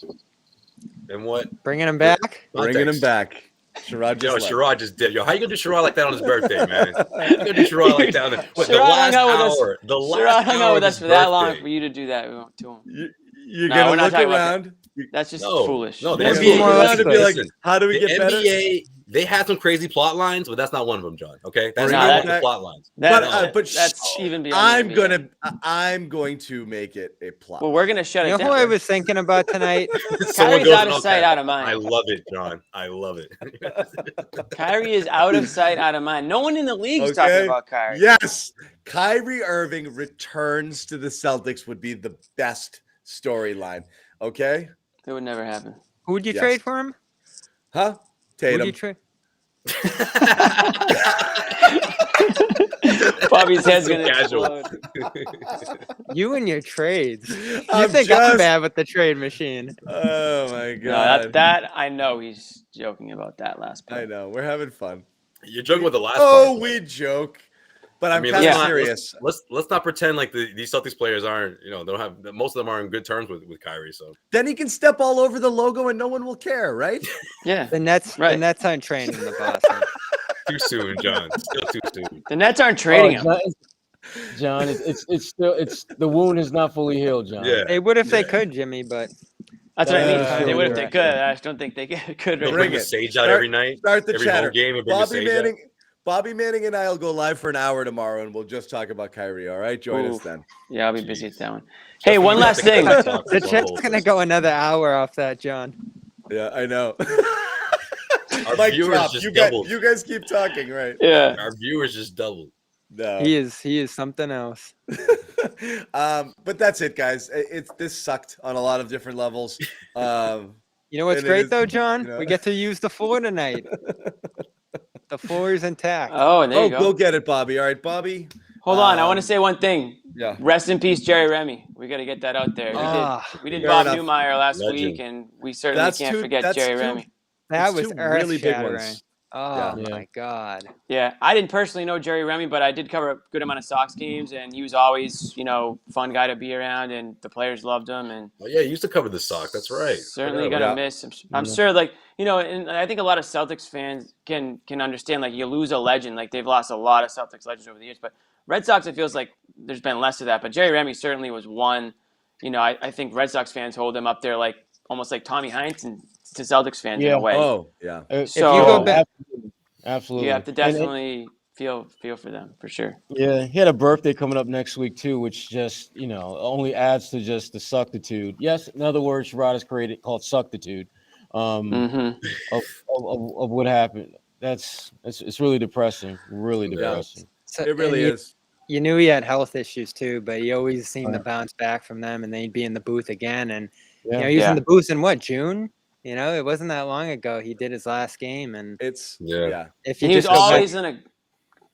Bringing him back.
Bringing him back. Sherrod
Yo,
just left.
Sherrod just did. Yo, how you gonna do Sherrod like that on his birthday, man? How you gonna do Sherrod like that on the
Sherrod
last
hung out with us-
hour? The
Sherrod
last
hung
hour
out with
of
us
his
for that long
birthday.
for you to do that to him.
You're
No, we're
gonna
not
look
talking about
around.
That's just
No,
foolish.
no, the
You're
NBA
gonna look around and be like,
listen,
how do we
The
get better?
NBA, they had some crazy plot lines, but that's not one of them, John. Okay, that's
Bring
not
it
one of the
back.
plot lines.
That's even beyond. the NBA.
I'm going to make it a plot.
Well, we're gonna shut
You know
it
who
down.
I was thinking about tonight?
Someone
Kyrie's
goes,
out of sight, out of mind.
I love it, John. I love it.
Kyrie is out of sight, out of mind. No one in the league is talking
Okay.
about Kyrie.
Yes, Kyrie Irving returns to the Celtics would be the best storyline. Okay,
It would never happen.
Who would you
Yes.
trade for him?
huh?
Who would
Tatum.
you trade?
Bobby's head's
So
gonna
casual.
explode.
You and your trades. You
I'm
think I'm
just-
bad with the trade machine?
Oh my
No,
god!
that I know he's joking about that last
I
part.
know we're having fun.
You're joking with the last
Oh,
part.
we joke, but
I
I'm
mean,
kind
let's
of
not-
serious.
Let's not pretend like these Celtics players aren't. They don't have most of them are in good terms with Kyrie. So
Then he can step all over the logo and no one will care, right?
Yeah,
The Nets aren't training the Boston.
too soon, John. Still too soon.
the Nets aren't trading him.
John, it's still the wound is not fully healed, John.
Yeah.
They would if they could, Jimmy, but
That's what I mean.
Yeah,
They would if
sure.
they could. I just don't think they could.
They'll
Right
bring
now.
the
it.
sage out
Start-
every night.
Start the
Every
chatter.
home game and bring the sage out.
Bobby Manning and I will go live for an hour tomorrow, and we'll just talk about Kyrie. All right, join us
Oof.
then.
Yeah, I'll be busy at that one. Hey, one last thing.
the chat's gonna go another hour off that, John.
Yeah, I know.
Our
Mic
viewers
drop.
just
You guys,
doubled.
you guys keep talking, right?
Yeah.
Our viewers just doubled.
No.
He is something else.
But that's it, guys. This sucked on a lot of different levels.
You know what's
And it
great
is-
though, John?
you know.
We get to use the floor tonight. The floor is intact.
Oh, and there you
Go
go.
get it, Bobby. All right, Bobby.
Hold on. I want to say one thing.
Yeah.
Rest in peace, Jerry Remy. We got to get that out there. We did
Fair
Bob
enough.
Newmeyer last
Legend.
week, and we certainly can't forget
that's
Jerry
two-
Remy.
That
It's
was
two really big
earth-shattering.
ones.
Oh
Yeah.
my God.
Yeah, I didn't personally know Jerry Remy, but I did cover a good amount of Sox games, and he was always, fun guy to be around, and the players loved him. And
Oh yeah, you used to cover the Sox. That's right.
certainly
Forgot
gonna
about
Yeah.
miss. I'm sure, and I think a lot of Celtics fans can understand. Like, you lose a legend, like they've lost a lot of Celtics legends over the years, but Red Sox, it feels like there's been less of that. But Jerry Remy certainly was one. I think Red Sox fans hold him up there, like almost like Tommy Heinsohn to Celtics fans in
Yeah.
a way.
Oh, yeah.
If you go
So
back,
Absolutely.
you
Absolutely.
have to definitely feel for them for sure.
Yeah, he had a birthday coming up next week too, which just only adds to just the suctitude. Yes, in other words, Sherrod has created called suctitude
Mm-hmm.
of what happened. It's really depressing, really
Yeah.
depressing.
It really
and
is.
you knew he had health issues too, but he always seemed to
Right.
bounce back from them, and then he'd be in the booth again. And
Yeah,
he was in
Yeah.
the booth in what, June? It wasn't that long ago. He did his last game, and
It's
Yeah.
yeah.
if you
And he was
just go back,
always in a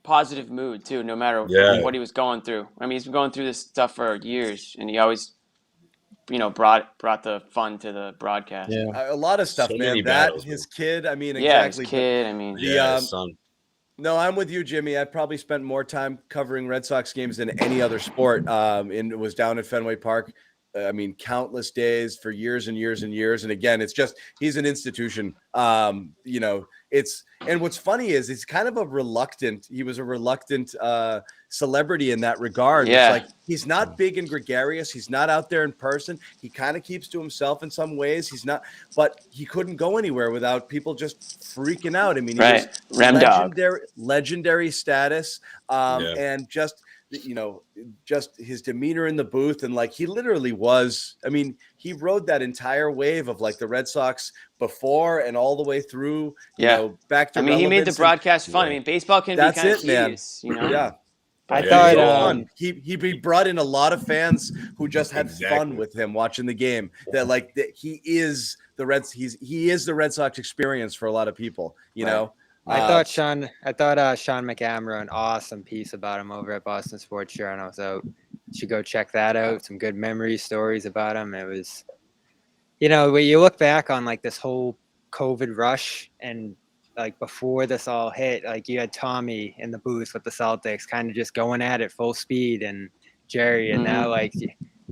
positive mood too, no matter
Yeah.
what he was going through. I mean, he's been going through this stuff for years, and he always, brought the fun to the broadcast.
yeah.
A lot of stuff,
So
man.
many
That
battles,
his kid. I mean,
Yeah,
exactly.
his kid. I mean,
Yeah, his son.
No, I'm with you, Jimmy. I probably spent more time covering Red Sox games than any other sport. And it was down at Fenway Park. I mean, countless days for years and years and years. And again, it's just he's an institution. And what's funny is he's kind of he was a reluctant celebrity in that regard.
Yeah.
It's like he's not big and gregarious. He's not out there in person. He kind of keeps to himself in some ways. He's not, but he couldn't go anywhere without people just freaking out. I mean, he
right,
was
Ram Dog.
legendary status,
Yeah.
and just his demeanor in the booth, and like he literally was. I mean, he rode that entire wave of like the Red Sox before and all the way through. Back to.
I mean, he made the
relevance,
broadcast fun. I
Yeah.
mean, baseball can be
That's
kind of
it, man.
tedious,
Yeah.
I
Yeah,
thought
he's
So
all
fun. He brought in a lot of fans who just had
Exactly.
fun with him watching the game. That he is the he is the Red Sox experience for a lot of people.
I thought Sean McAdam wrote an awesome piece about him over at Boston Sports Journal. So you should go check that out. Some good memory stories about him. It was, when you look back on like this whole COVID rush and like before this all hit, like you had Tommy in the booth with the Celtics kind of just going at it full speed, and Jerry. And now like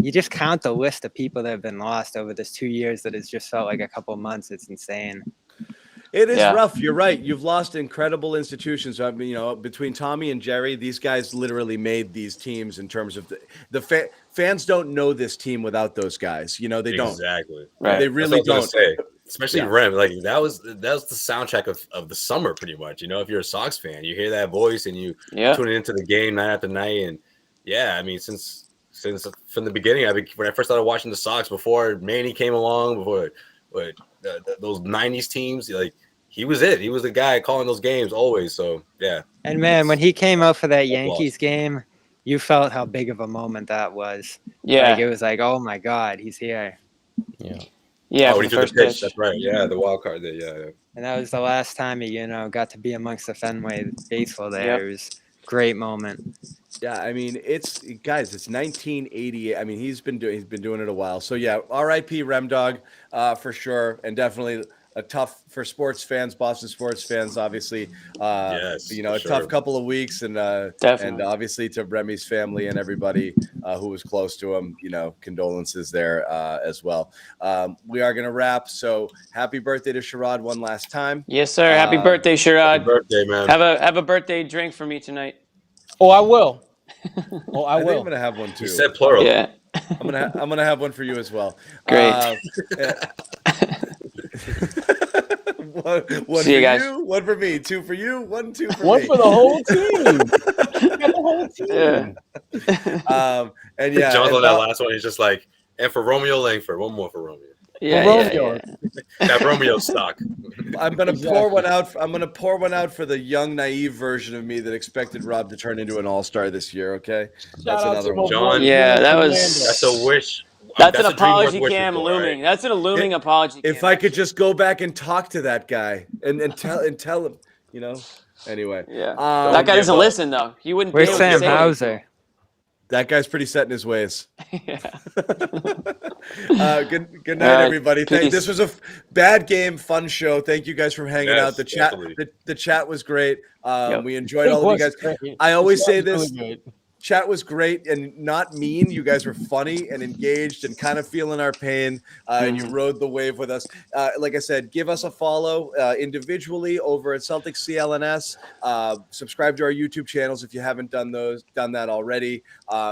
you just count the list of people that have been lost over this 2 years that has just felt like a couple of months. It's insane.
It is
Yeah.
rough. You're right. You've lost incredible institutions. I mean, between Tommy and Jerry, these guys literally made these teams in terms of fans don't know this team without those guys. They don't.
Exactly.
Right.
They
That's
really
what I was gonna
don't.
say. Especially
Yeah.
Rem, like that was the soundtrack of the summer, pretty much. If you're a Sox fan, you hear that voice and you
Yeah.
tune into the game night after night. And yeah, I mean, since from the beginning, when I first started watching the Sox before Manny came along, before those '90s teams, like he was it. He was the guy calling those games always. So yeah.
And man, when he came out for that
Applause.
Yankees game, you felt how big of a moment that was.
Yeah.
Like it was like, oh my God, he's here.
Yeah.
Yeah.
Oh,
For
when
the
he threw
first
the pitch.
pitch.
That's right. Yeah, the wild card there. Yeah.
And that was the last time he, got to be amongst the Fenway faithful there.
Yep.
It was a great moment.
Yeah, I mean, it's 1988. I mean, he's been doing it a while. So yeah, R.I.P. Rem Dog, for sure, and definitely a tough for sports fans, Boston sports fans, obviously.
Yes,
a
for
tough
sure.
couple of weeks, and
Definitely.
obviously to Remy's family and everybody who was close to him. Condolences there as well. We are gonna wrap. So happy birthday to Sherrod one last time.
Yes, sir. Happy birthday,
Happy
Sherrod.
birthday, man.
Have a birthday drink for me tonight.
Oh, I will. Oh, I
I think
will.
I'm gonna have one too.
He said plural.
Yeah.
I'm gonna have one for you as well.
Great.
One
See you
for
guys.
you, one for me, two for you, two for
One
me.
for the whole team. Got the whole team.
Yeah.
And yeah,
John's
and
on that
Bob-
last one. He's just like, and for Romeo Langford, one more for Romeo.
Yeah.
Romeo.
Yeah.
That Romeo stock.
I'm gonna
Exactly.
pour one out. I'm gonna pour one out for the young, naive version of me that expected Rob to turn into an all-star this year. Okay, that's
Shout out
another
to my
one.
John.
boy,
Yeah, that was-
Fernando.
That's a wish.
That's an
a dream
apology
worth wishing
cam
for,
looming.
right?
That's an looming apology cam.
If I could just go back and talk to that guy and tell him, Anyway,
Yeah.
Um,
That guy
give
doesn't
up.
listen though. He wouldn't.
Where's
be able to
Sam
say
Hauser?
that guy's pretty set in his ways.
anything. Yeah.
Good night,
All right,
everybody.
peace.
This was a bad game, fun show. Thank you guys for hanging
Yes,
out. The chat,
definitely.
the chat was great.
Yep.
We enjoyed
It
all of you
was
guys.
great.
I always say
It was
this.
really good.
Chat was great and not mean. You guys were funny and engaged and kind of feeling our pain, and you rode the wave with us. Like I said, give us a follow individually over at Celtics CLNS. Subscribe to our YouTube channels if you haven't done that already.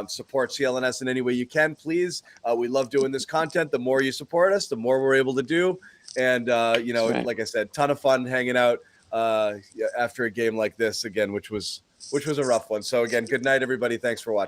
Support CLNS in any way you can, please. We love doing this content. The more you support us, the more we're able to do. And
right.
like I said, ton of fun hanging out after a game like this again, which was a rough one. So again, good night, everybody. Thanks for watching.